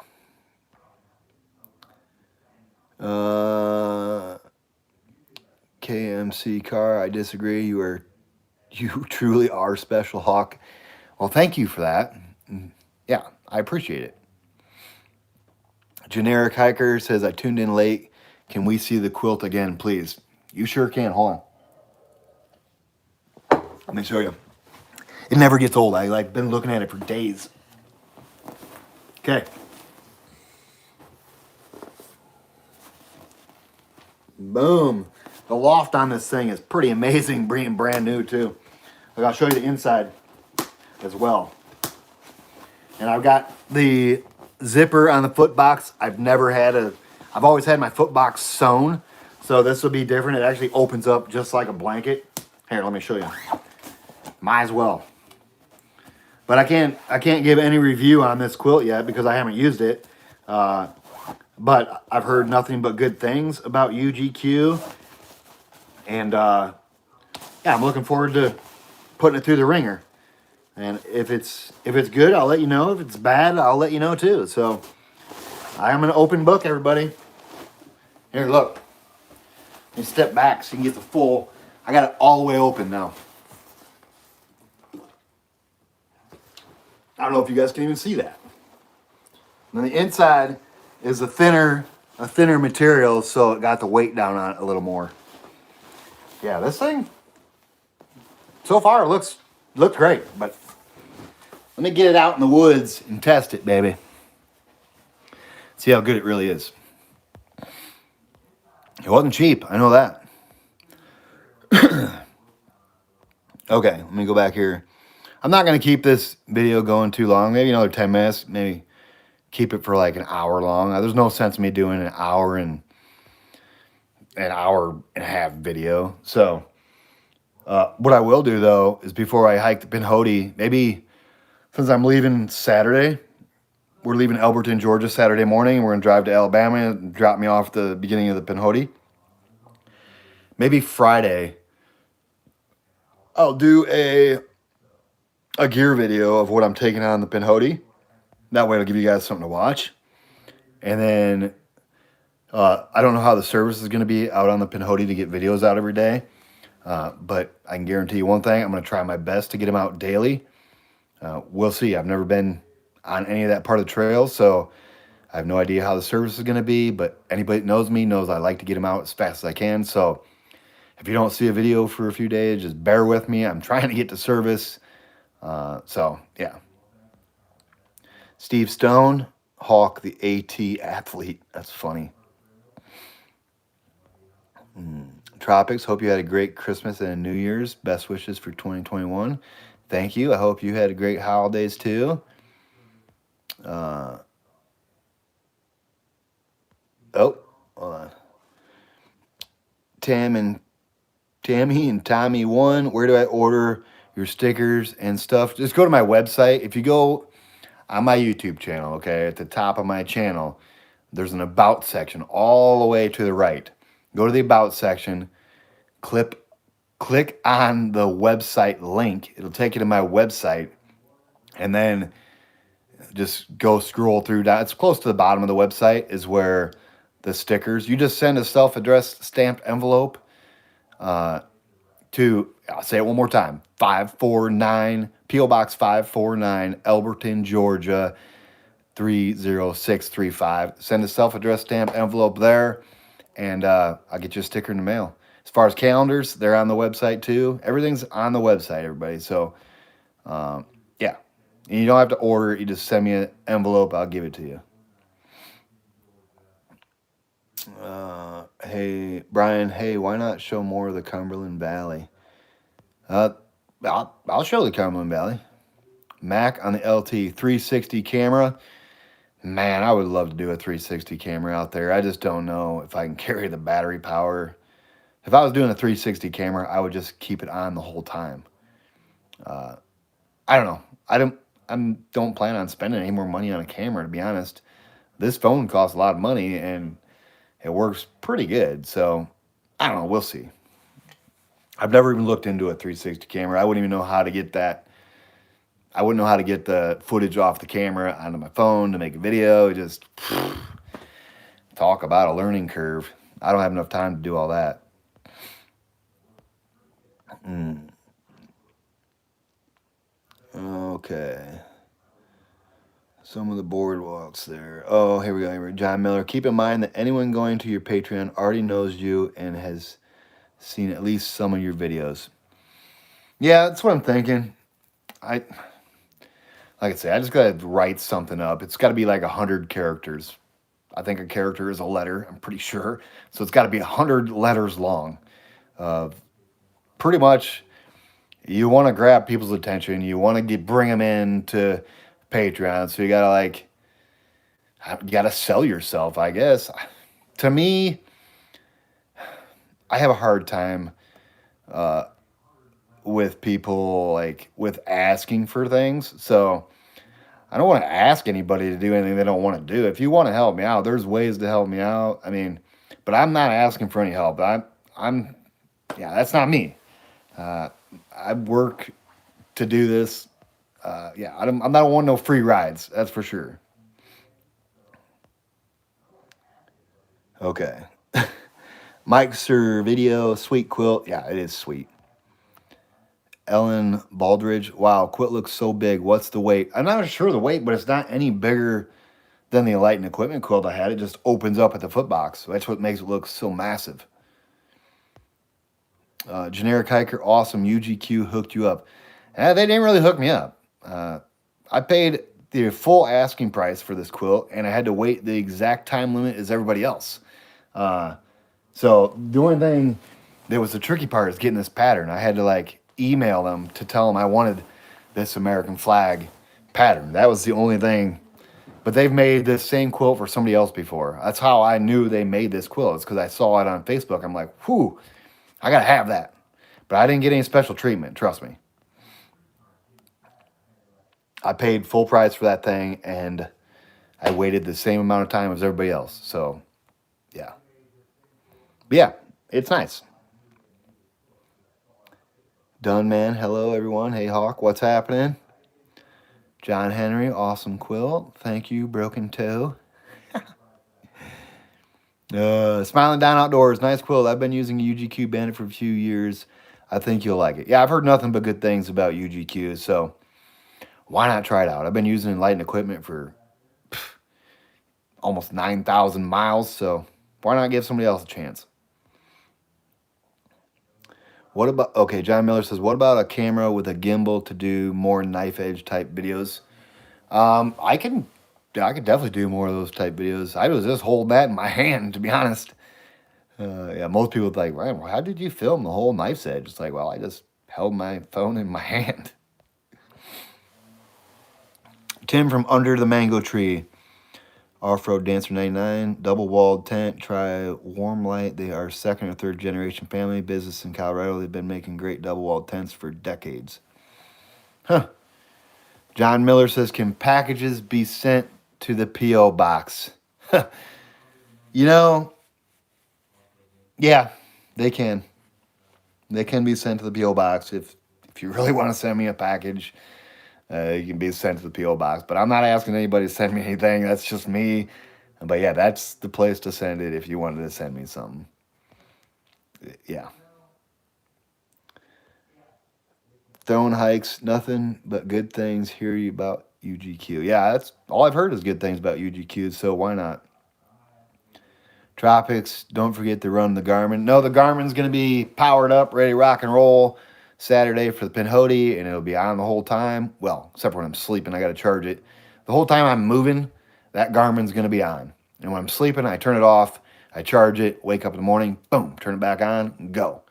KMC car, I disagree. You truly are special, Hawk. Well, thank you for that. Yeah, I appreciate it. Generic Hiker says, I tuned in late. Can we see the quilt again, please? You sure can. Hold on. Let me show you. It never gets old. I been looking at it for days. Okay. Boom. The loft on this thing is pretty amazing, being brand new too. I'll show you the inside as well. And I've got the zipper on the foot box. I've always had my foot box sewn. So this will be different. It actually opens up just like a blanket. Here, let me show you. Might as well. But I can't give any review on this quilt yet because I haven't used it. But I've heard nothing but good things about UGQ. And yeah, I'm looking forward to putting it through the ringer. And if it's good, I'll let you know. If it's bad, I'll let you know too. So I am an open book, everybody. Here, look. Let me step back so you can get the full. I got it all the way open now. I don't know if you guys can even see that. And then the inside is a thinner material, so it got the weight down on it a little more. Yeah, this thing so far looks great, but let me get it out in the woods and test it, baby. See how good it really is. It wasn't cheap, I know that. Okay, let me go back here. I'm not going to keep this video going too long. Maybe another 10 minutes. Maybe keep it for like an hour long. There's no sense in me doing an hour and a half video. So what I will do, though, is before I hike the Pinhoti, maybe since I'm leaving Saturday, we're leaving Elberton, Georgia Saturday morning. We're going to drive to Alabama and drop me off the beginning of the Pinhoti. Maybe Friday, I'll do a gear video of what I'm taking on the Pinhoti. That way it'll give you guys something to watch. And then I don't know how the service is going to be out on the Pinhoti to get videos out every day. But I can guarantee you one thing. I'm going to try my best to get them out daily. We'll see. I've never been on any of that part of the trail, so I have no idea how the service is going to be. But anybody that knows me knows I like to get them out as fast as I can. So if you don't see a video for a few days, just bear with me. I'm trying to get to service. So, yeah. Steve Stone, Hawk, the AT athlete. That's funny. Tropics, hope you had a great Christmas and a New Year's. Best wishes for 2021. Thank you. I hope you had a great holidays too. Oh, hold on. Tammy and Tommy 1, where do I order your stickers and stuff? Just go to my website. If you go on my YouTube channel, okay, at the top of my channel, there's an About section all the way to the right. Go to the About section, click on the website link. It'll take you to my website, and then just go scroll through down. It's close to the bottom of the website is where the stickers. You just send a self-addressed stamped envelope to, I'll say it one more time, 549, P.O. Box 549, Elberton, Georgia, 30635. Send a self-addressed stamped envelope there, and I'll get you a sticker in the mail. As far as calendars, they're on the website too. Everything's on the website, everybody. So, yeah. And you don't have to order it. You just send me an envelope. I'll give it to you. Hey, Brian, hey, why not show more of the Cumberland Valley? I'll show the Cumberland Valley. Mac on the LT 360 camera. Man, I would love to do a 360 camera out there. I just don't know if I can carry the battery power. If I was doing a 360 camera, I would just keep it on the whole time. I don't know. I don't plan on spending any more money on a camera, to be honest. This phone costs a lot of money, and it works pretty good. So, I don't know. We'll see. I've never even looked into a 360 camera. I wouldn't even know how to get that. I wouldn't know how to get the footage off the camera onto my phone to make a video. Just talk about a learning curve. I don't have enough time to do all that. Okay. Some of the boardwalks there. Oh, here we go. John Miller. Keep in mind that anyone going to your Patreon already knows you and has seen at least some of your videos. Yeah, that's what I'm thinking. Like I say, I just got to write something up. It's got to be like 100 characters. I think a character is a letter, I'm pretty sure. So it's got to be 100 letters long. Pretty much, you want to grab people's attention. You want to bring them in to Patreon. So you got to sell yourself, I guess. To me, I have a hard time with people, like, with asking for things. So I don't want to ask anybody to do anything they don't want to do. If you want to help me out, there's ways to help me out. I mean, but I'm not asking for any help. Yeah, that's not me. I work to do this. Yeah, I'm not wanting no free rides. That's for sure. Okay. Mike's video, sweet quilt. Yeah, it is sweet. Ellen Baldridge. Wow, quilt looks so big. What's the weight? I'm not sure the weight, but it's not any bigger than the Enlightened Equipment quilt I had. It just opens up at the foot box. So that's what makes it look so massive. Generic Hiker, awesome. UGQ hooked you up. They didn't really hook me up. I paid the full asking price for this quilt, and I had to wait the exact time limit as everybody else. So the only thing that was the tricky part is getting this pattern. I had to like email them to tell them I wanted this American flag pattern. That was the only thing. But they've made this same quilt for somebody else before. That's how I knew they made this quilt. It's because I saw it on Facebook. I'm like, whew, I got to have that. But I didn't get any special treatment, trust me. I paid full price for that thing, and I waited the same amount of time as everybody else. So, yeah. But yeah, it's nice. Done, man. Hello, everyone. Hey, Hawk. What's happening? John Henry, awesome quilt. Thank you, Broken Toe. Smiling Down Outdoors, nice quilt. I've been using UGQ Bandit for a few years. I think you'll like it. Yeah, I've heard nothing but good things about UGQ, so why not try it out? I've been using Enlightened equipment for almost 9,000 miles, so why not give somebody else a chance? What about, okay, John Miller says, what about a camera with a gimbal to do more knife edge type videos? I could definitely do more of those type videos. I was just holding that in my hand, to be honest. Yeah, most people are like, well, how did you film the whole knife's edge? It's like, well, I just held my phone in my hand. Tim from Under the Mango Tree. Off-Road Dancer 99, double-walled tent, try Warm Light. They are second or third generation family business in Colorado. They've been making great double-walled tents for decades. Huh. John Miller says, can packages be sent to the P.O. box? You know, yeah, they can. They can be sent to the P.O. box. If you really want to send me a package, you can be sent to the P.O. box. But I'm not asking anybody to send me anything. That's just me. But yeah, that's the place to send it if you wanted to send me something. Yeah. Throwing hikes, nothing but good things. Hear you about UGQ. Yeah, that's all I've heard is good things about UGQ, so why not? Tropics, don't forget to run the Garmin. No, the Garmin's going to be powered up, ready to rock and roll Saturday for the Pinhoti, and it'll be on the whole time. Well, except when I'm sleeping, I got to charge it. The whole time I'm moving, that Garmin's going to be on. And when I'm sleeping, I turn it off, I charge it, wake up in the morning, boom, turn it back on, go.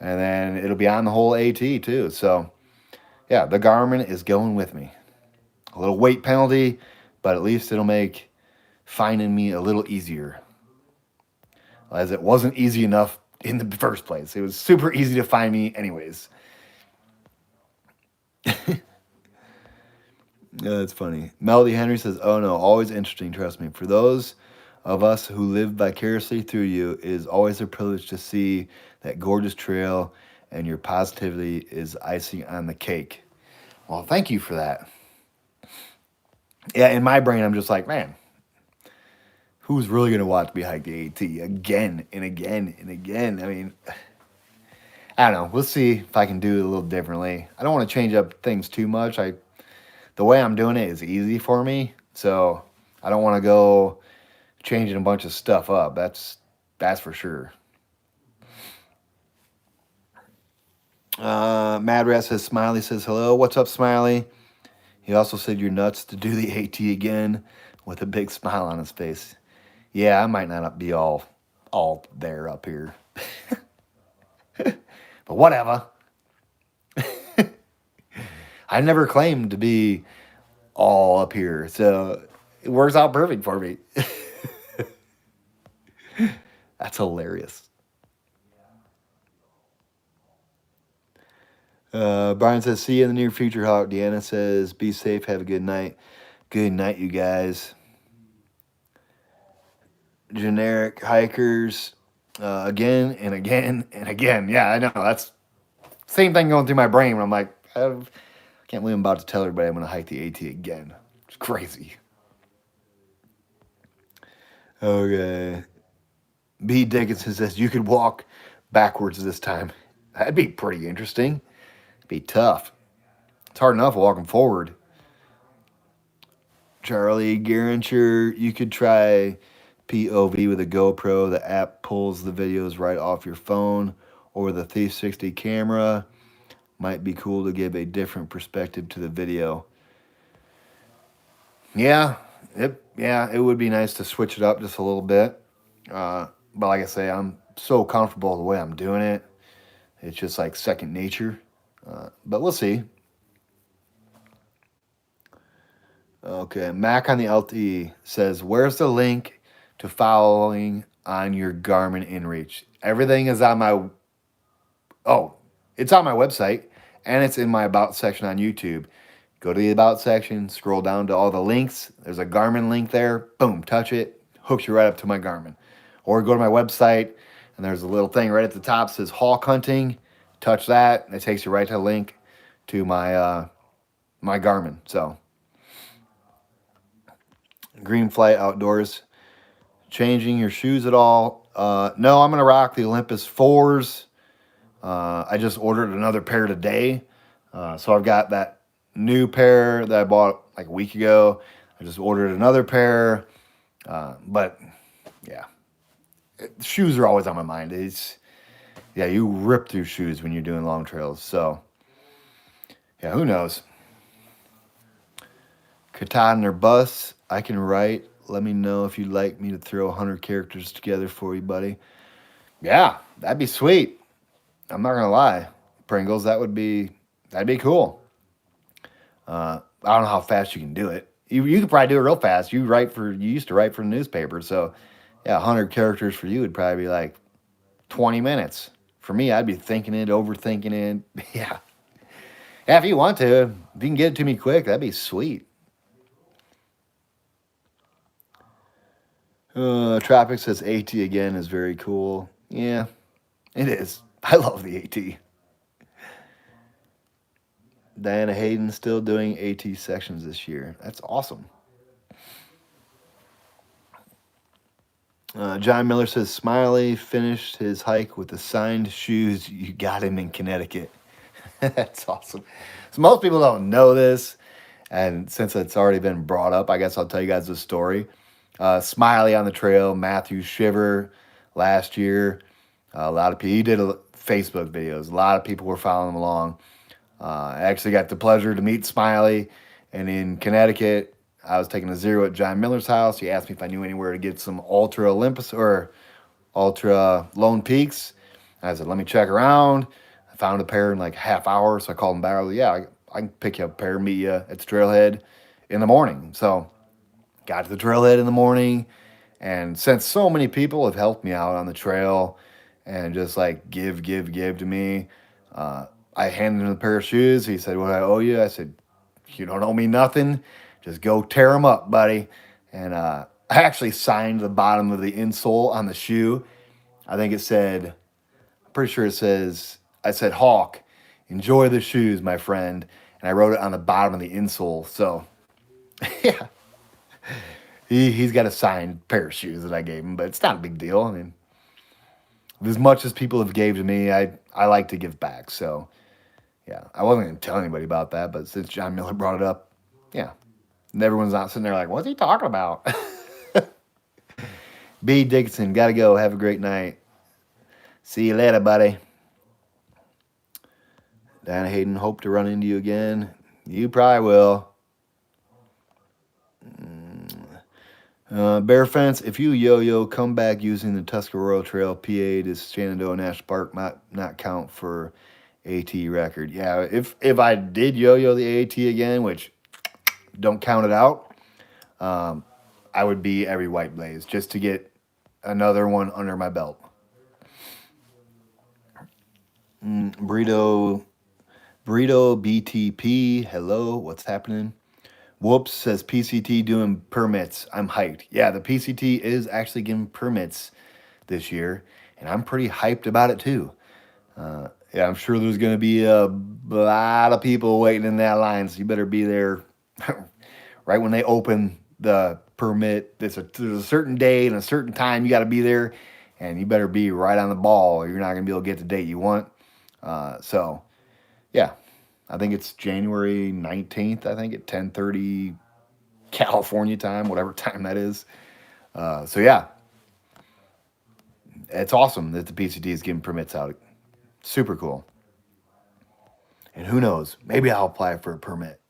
And then it'll be on the whole AT too. So, yeah, the Garmin is going with me. A little weight penalty, but at least it'll make finding me a little easier. As it wasn't easy enough in the first place. It was super easy to find me anyways. That's funny. Melody Henry says, oh no, always interesting, trust me. For those of us who live vicariously through you, it is always a privilege to see that gorgeous trail, and your positivity is icing on the cake. Well, thank you for that. Yeah, in my brain, I'm just like, man, who's really going to watch me hike the AT again and again and again? I mean, I don't know. We'll see if I can do it a little differently. I don't want to change up things too much. The way I'm doing it is easy for me, so I don't want to go changing a bunch of stuff up. That's for sure. Mad Rat says, Smiley says, hello. What's up, Smiley? He also said you're nuts to do the AT again with a big smile on his face. Yeah, I might not be all there up here. But whatever. I never claimed to be all up here, so it works out perfect for me. That's hilarious. Brian says, see you in the near future, Hawk. Deanna says, be safe, have a good night. Good night, you guys. Generic hikers, again and again and again. Yeah, I know. That's same thing going through my brain when I'm like, I can't believe I'm about to tell everybody I'm going to hike the AT again. It's crazy. Okay. B. Dickinson says, you could walk backwards this time. That'd be pretty interesting. It'd be tough. It's hard enough walking forward. Charlie Garancher, you could try POV with a GoPro. The app pulls the videos right off your phone or the 360 camera. Might be cool to give a different perspective to the video. Yeah, it would be nice to switch it up just a little bit. But like I say, I'm so comfortable the way I'm doing it. It's just like second nature. But we'll see. Okay, Mac on the LTE says, "Where's the link to following on your Garmin InReach?" Everything is on my it's on my website and it's in my About section on YouTube. Go to the About section, scroll down to all the links. There's a Garmin link there. Boom, touch it, hooks you right up to my Garmin. Or go to my website and there's a little thing right at the top that says hawk hunting. Touch that, and it takes you right to the link to my Garmin. So, Green Flight Outdoors. Changing your shoes at all? No, I'm gonna rock the Olympus 4s. I just ordered another pair today. So I've got that new pair that I bought like a week ago. I just ordered another pair. But yeah, shoes are always on my mind. Yeah, you rip through shoes when you're doing long trails. So yeah, who knows? Katan or Bus, I can write. Let me know if you'd like me to throw 100 characters together for you, buddy. Yeah, that'd be sweet. I'm not gonna lie, Pringles. That'd be cool. I don't know how fast you can do it. You could probably do it real fast. You used to write for the newspaper, so yeah, 100 characters for you would probably be like 20 minutes. For me, I'd be thinking it, overthinking it. Yeah, yeah. If you want to, if you can get it to me quick, that'd be sweet. Traffic says AT again is very cool. Yeah, it is. I love the AT. Diana Hayden still doing AT sections this year. That's awesome. John Miller says Smiley finished his hike with the signed shoes you got him in Connecticut. That's awesome. So most people don't know this, and since it's already been brought up, I guess I'll tell you guys the story. Smiley on the trail, Matthew Shiver last year. A lot of people, he did Facebook videos. A lot of people were following him along. I actually got the pleasure to meet Smiley, and in Connecticut, I was taking a zero at John Miller's house. He asked me if I knew anywhere to get some Ultra Olympus or Ultra Lone Peaks. I said, let me check around. I found a pair in like a half hour, so I called him back. I was like, yeah, I can pick you up a pair, meet you at the trailhead in the morning. So got to the trailhead in the morning, and since so many people have helped me out on the trail and just like give to me, I handed him a pair of shoes. He said, "What do I owe you?" I said, "You don't owe me nothing. Just go tear them up, buddy." And I actually signed the bottom of the insole on the shoe. I think it said, I'm pretty sure it says, I said, "Hawk, enjoy the shoes, my friend." And I wrote it on the bottom of the insole. So, yeah, he's got a signed pair of shoes that I gave him, but it's not a big deal. I mean, as much as people have gave to me, I like to give back. So, yeah, I wasn't going to tell anybody about that, but since John Miller brought it up, yeah. And everyone's not sitting there like, what's he talking about? B. Dixon, got to go. Have a great night. See you later, buddy. Diana Hayden, hope to run into you again. You probably will. Bear Fence, if you yo-yo, come back using the Tuscarora Trail PA to Shenandoah National Park, not count for AT record. Yeah, if I did yo-yo the AT again, which don't count it out, I would be every White Blaze just to get another one under my belt. Burrito BTP, hello, what's happening? Whoops says PCT doing permits. I'm hyped. Yeah, the PCT is actually giving permits this year, and I'm pretty hyped about it too. Yeah, I'm sure there's going to be a lot of people waiting in that line, so you better be there right when they open the permit. There's a certain day and a certain time you got to be there, and you better be right on the ball, or you're not going to be able to get the date you want. So, yeah, I think it's January 19th, I think, at 10:30 California time, whatever time that is. So, yeah, it's awesome that the PCT is giving permits out. Super cool. And who knows, maybe I'll apply for a permit.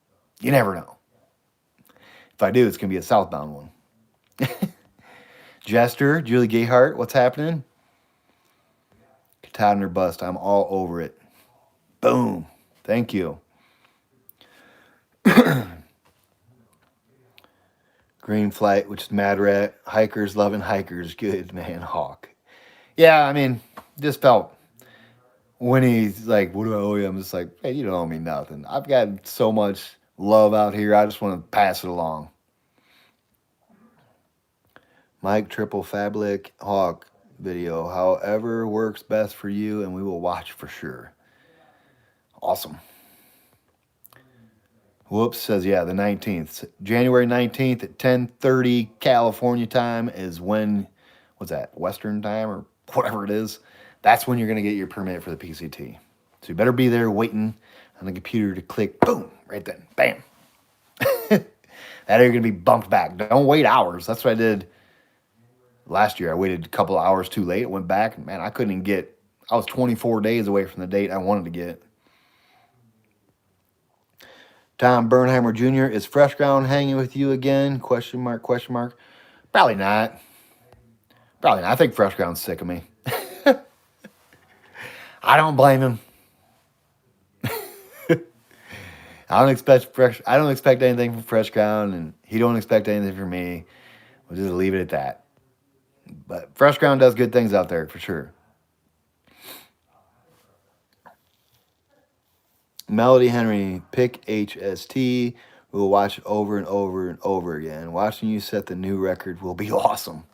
You never know. If I do, it's going to be a southbound one. Jester, Julie Gayhart, what's happening? Katahdin or bust, I'm all over it. Boom. Thank you. Green Flight, which is Mad Rat. Hikers loving hikers. Good man, Hawk. Yeah, I mean, just felt when he's like, what do I owe you? I'm just like, hey, you don't owe me nothing. I've got so much love out here. I just want to pass it along. Mike Triple Fablic Hawk video. However works best for you, and we will watch for sure. Awesome. Whoops says, yeah, the 19th. January 19th at 10:30 California time is when, what's that, Western time or whatever it is. That's when you're going to get your permit for the PCT. So you better be there waiting on the computer to click, boom, right then, bam. That you're going to be bumped back. Don't wait hours. That's what I did last year. I waited a couple of hours too late. It went back, and man, I couldn't even get, I was 24 days away from the date I wanted to get. Tom Bernheimer Jr., is Fresh Ground hanging with you again? Question mark, question mark. Probably not. Probably not. I think Fresh Ground's sick of me. I don't blame him. I don't expect anything from Fresh Ground, and he don't expect anything from me. We'll just leave it at that. But Fresh Ground does good things out there for sure. Melody Henry, pick HST. We'll watch it over and over and over again. Watching you set the new record will be awesome.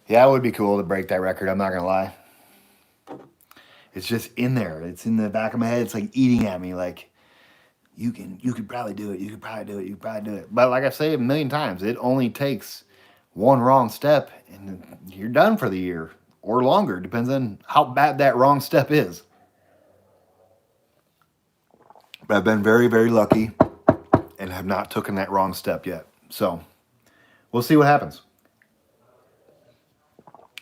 Yeah, it would be cool to break that record. I'm not gonna lie. It's just in there. It's in the back of my head. It's like eating at me. Like you could probably do it. You could probably do it. You could probably do it. But like I say a million times, it only takes one wrong step, and you're done for the year or longer. Depends on how bad that wrong step is. But I've been very, very lucky and have not taken that wrong step yet. So we'll see what happens.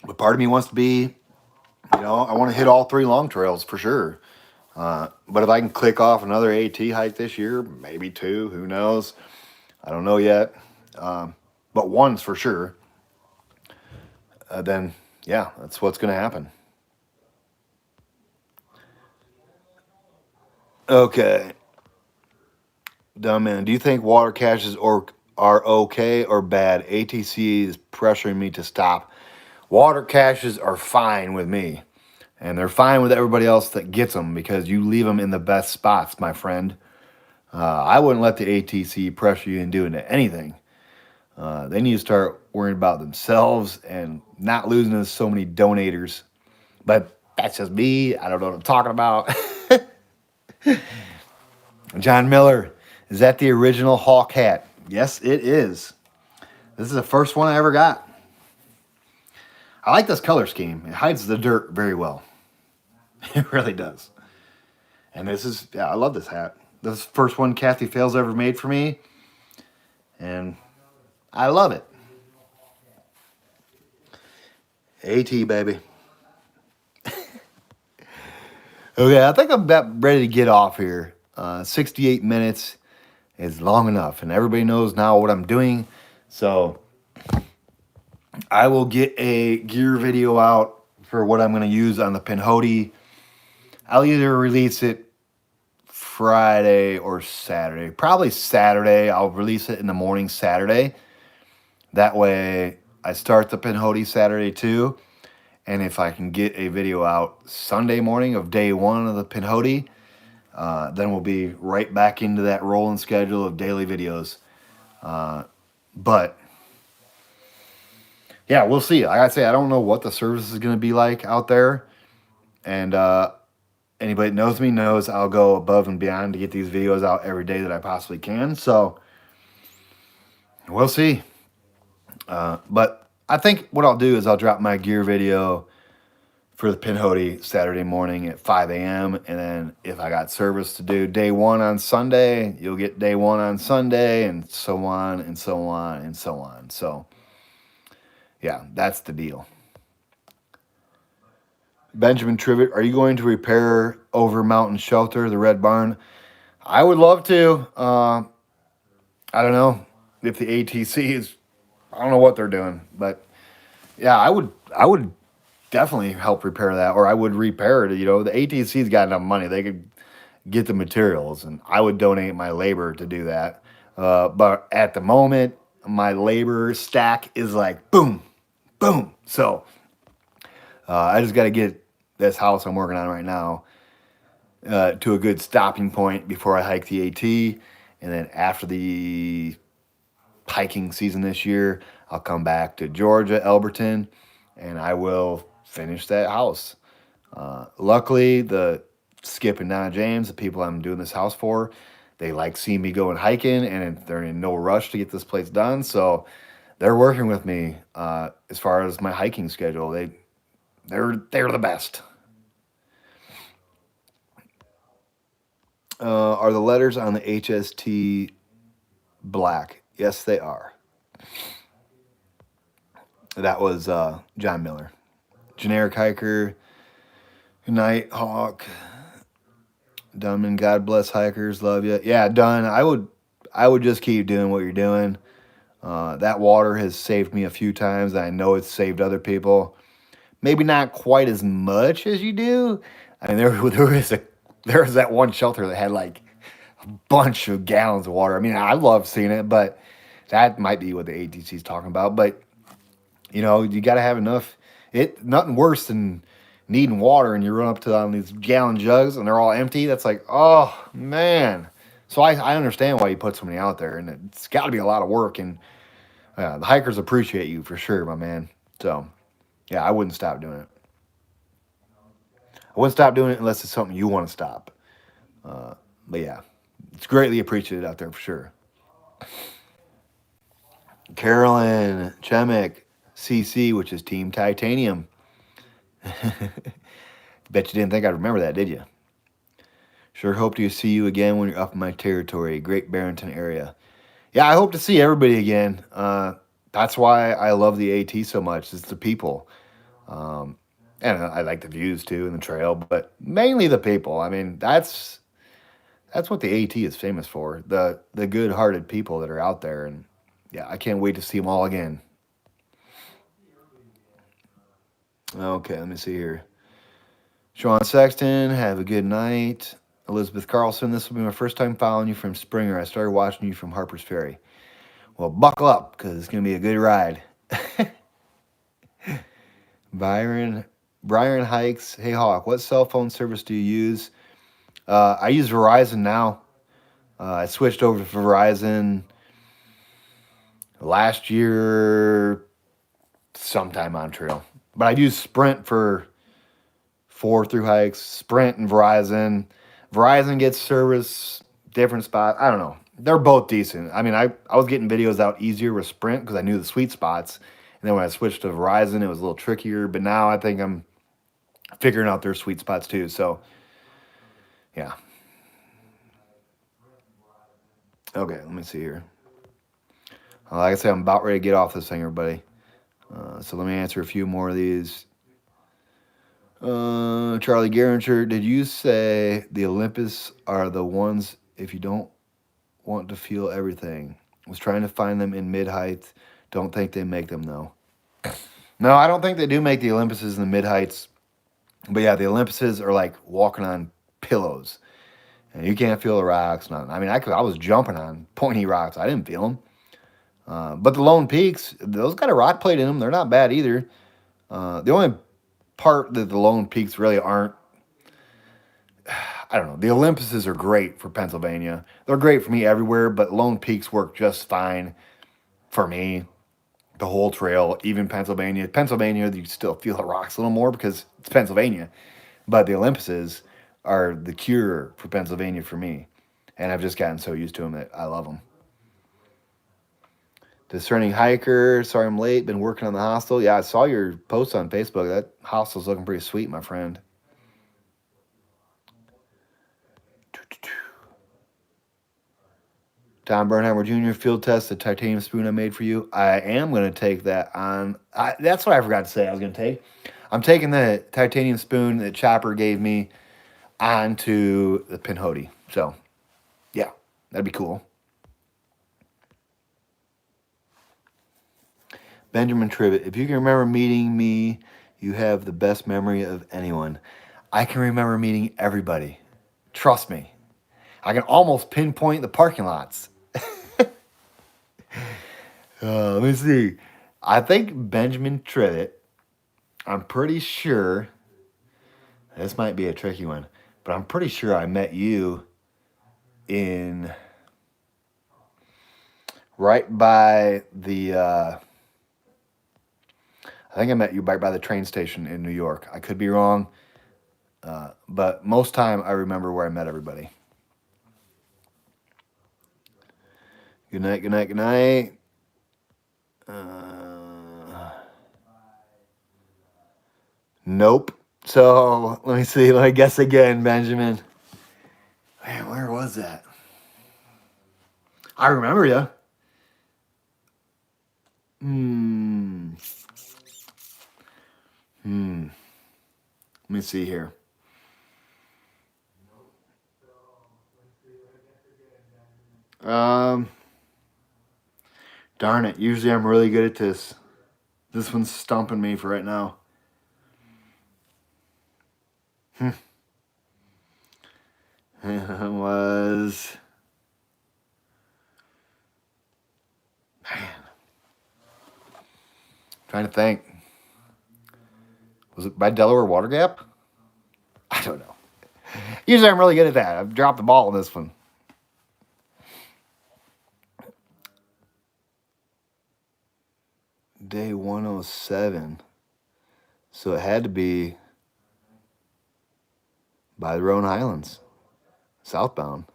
But part of me wants to be, I want to hit all 3 long trails for sure. But if I can click off another AT hike this year, maybe 2, who knows? I don't know yet. But one's for sure. Then, yeah, that's what's going to happen. Okay. Dumb man, do you think water caches are okay or bad? ATC is pressuring me to stop. Water caches are fine with me. And they're fine with everybody else that gets them because you leave them in the best spots, my friend. I wouldn't let the ATC pressure you into doing anything. They need to start worrying about themselves and not losing to so many donators. But that's just me. I don't know what I'm talking about. John Miller, is that the original Hawk hat? Yes, it is. This is the first one I ever got. I like this color scheme. It hides the dirt very well. It really does. And this is, I love this hat. This is the first one Kathy Fails ever made for me. And I love it. AT, baby. Okay, I think I'm about ready to get off here. 68 minutes is long enough. And everybody knows now what I'm doing. So I will get a gear video out for what I'm going to use on the Pinhoti. I'll either release it Friday or Saturday. Probably Saturday. I'll release it in the morning Saturday. That way I start the Pinhoti Saturday too. And if I can get a video out Sunday morning of day 1 of the Pinhoti, then we'll be right back into that rolling schedule of daily videos. But yeah, we'll see. Like I say, I don't know what the service is going to be like out there. And anybody that knows me knows I'll go above and beyond to get these videos out every day that I possibly can. So we'll see. But I think what I'll do is I'll drop my gear video for the Pinhoti Saturday morning at 5 a.m. And then if I got service to do day 1 on Sunday, you'll get day 1 on Sunday, and so on and so on and so on. So yeah, that's the deal. Benjamin Trivet, are you going to repair Over Mountain Shelter, the Red Barn? I would love to. I don't know if the ATC is, I don't know what they're doing, but yeah, I would definitely help repair that, or I would repair it. The ATC's got enough money. They could get the materials, and I would donate my labor to do that. But at the moment, my labor stack is like boom, boom. So I just got to get this house I'm working on right now to a good stopping point before I hike the AT. And then after the hiking season this year, I'll come back to Georgia, Elberton, and I will finish that house. Luckily, the Skip and Donna James, the people I'm doing this house for, they like seeing me going hiking, and they're in no rush to get this place done. So they're working with me as far as my hiking schedule. They're the best. Are the letters on the HST black? Yes, they are. That was John Miller. Generic hiker. Good night, Hawk. Dunman, God bless hikers. Love you. Yeah, Dunn. I would just keep doing what you're doing. That water has saved me a few times. I know it's saved other people. Maybe not quite as much as you do. I mean, there was that one shelter that had like a bunch of gallons of water. I mean, I love seeing it, but that might be what the ATC is talking about. But you know, you got to have enough. Nothing worse than needing water and you run up to on these gallon jugs and they're all empty. That's like, oh man. So I understand why you put so many out there, and it's got to be a lot of work. And the hikers appreciate you for sure, my man. So yeah, I wouldn't stop doing it. I wouldn't stop doing it unless it's something you want to stop. But yeah, it's greatly appreciated out there for sure. Carolyn Chemick, CC, which is Team Titanium. Bet you didn't think I'd remember that, did you? Sure hope to see you again when you're up in my territory, Great Barrington area. Yeah, I hope to see everybody again. That's why I love the AT so much. It's the people. And I like the views too and the trail, but mainly the people. I mean, that's what the AT is famous for. The good-hearted people that are out there, and yeah, I can't wait to see them all again. Okay, let me see here. Sean Sexton, have a good night. Elizabeth Carlson, this will be my first time following you from Springer. I started watching you from Harper's Ferry. Well, buckle up, because it's going to be a good ride. Brian Hikes, hey Hawk, what cell phone service do you use? I use Verizon now. I switched over to Verizon last year, sometime on trail. But I use Sprint for 4 through hikes, Sprint and Verizon. Verizon gets service, different spot. I don't know. They're both decent. I mean, I was getting videos out easier with Sprint because I knew the sweet spots. And then when I switched to Verizon, it was a little trickier. But now I think I'm figuring out their sweet spots too. So, yeah. Okay, let me see here. Like I said, I'm about ready to get off this thing, everybody. So let me answer a few more of these. Charlie Garinger, did you say the Olympus are the ones if you don't want to feel everything? I was trying to find them in mid-height. Don't think they make them, though. No, I don't think they do make the Olympuses in the mid-heights. But yeah, the Olympuses are like walking on pillows. And you can't feel the rocks. Nothing. I mean, I was jumping on pointy rocks. I didn't feel them. But the Lone Peaks, those got a rock plate in them. They're not bad either. The only part that the Lone Peaks really aren't, I don't know. The Olympuses are great for Pennsylvania. They're great for me everywhere, but Lone Peaks work just fine for me. The whole trail, even Pennsylvania. Pennsylvania, you still feel the rocks a little more because it's Pennsylvania. But the Olympuses are the cure for Pennsylvania for me. And I've just gotten so used to them that I love them. Discerning hiker, sorry I'm late, been working on the hostel. Yeah, I saw your post on Facebook. That hostel's looking pretty sweet, my friend. Tom Bernheimer Jr. field test, the titanium spoon I made for you. I am going to take that on. That's what I forgot to say I was going to take. I'm taking the titanium spoon that Chopper gave me onto the Pinhoti. So, yeah, that'd be cool. Benjamin Tribbett, if you can remember meeting me, you have the best memory of anyone. I can remember meeting everybody. Trust me. I can almost pinpoint the parking lots. Let me see. I think Benjamin Trivet. I'm pretty sure. This might be a tricky one, but I'm pretty sure I met you in right by the. I think I met you right by the train station in New York. I could be wrong, but most time I remember where I met everybody. Good night, good night, good night. Nope. So let me see. Let me guess again, Benjamin. Man, where was that? I remember you. Let me see here. Darn it. Usually I'm really good at this. This one's stumping me for right now. It was... Man. Trying to think. Was it by Delaware Water Gap? I don't know. Usually I'm really good at that. I've dropped the ball on this one. Day 107. So it had to be by the Roan Highlands, southbound.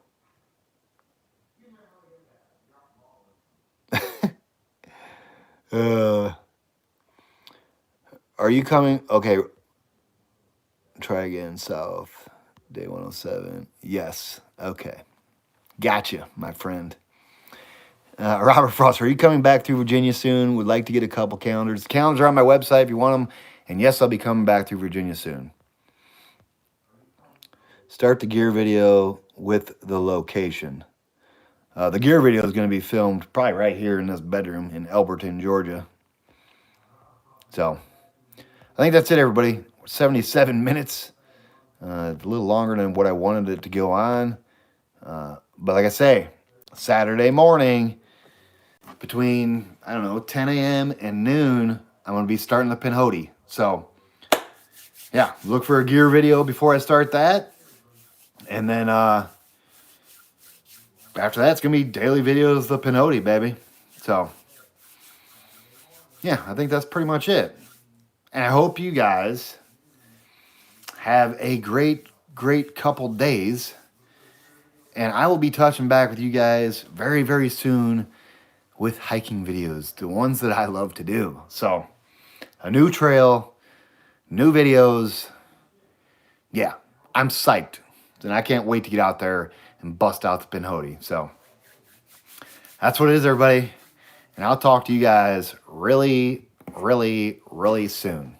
Are you coming? Okay. Try again, south. Day 107. Yes. Okay. Gotcha, my friend. Robert Frost, are you coming back through Virginia soon? Would like to get a couple calendars. The calendars are on my website if you want them. And yes, I'll be coming back through Virginia soon. Start the gear video with the location. The gear video is going to be filmed probably right here in this bedroom in Elberton, Georgia. So, I think that's it, everybody. 77 minutes. A little longer than what I wanted it to go on. But like I say, Saturday morning, between, I don't know, 10 a.m. and noon, I'm going to be starting the Pinhoti. So, yeah, look for a gear video before I start that. And then after that, it's going to be daily videos of the Pinhoti, baby. So, yeah, I think that's pretty much it. And I hope you guys have a great, great couple days. And I will be touching back with you guys very, very soon with hiking videos, the ones that I love to do. So, a new trail, new videos. Yeah, I'm psyched. And I can't wait to get out there and bust out the Pinhoti. So, that's what it is, everybody. And I'll talk to you guys really, really, really soon.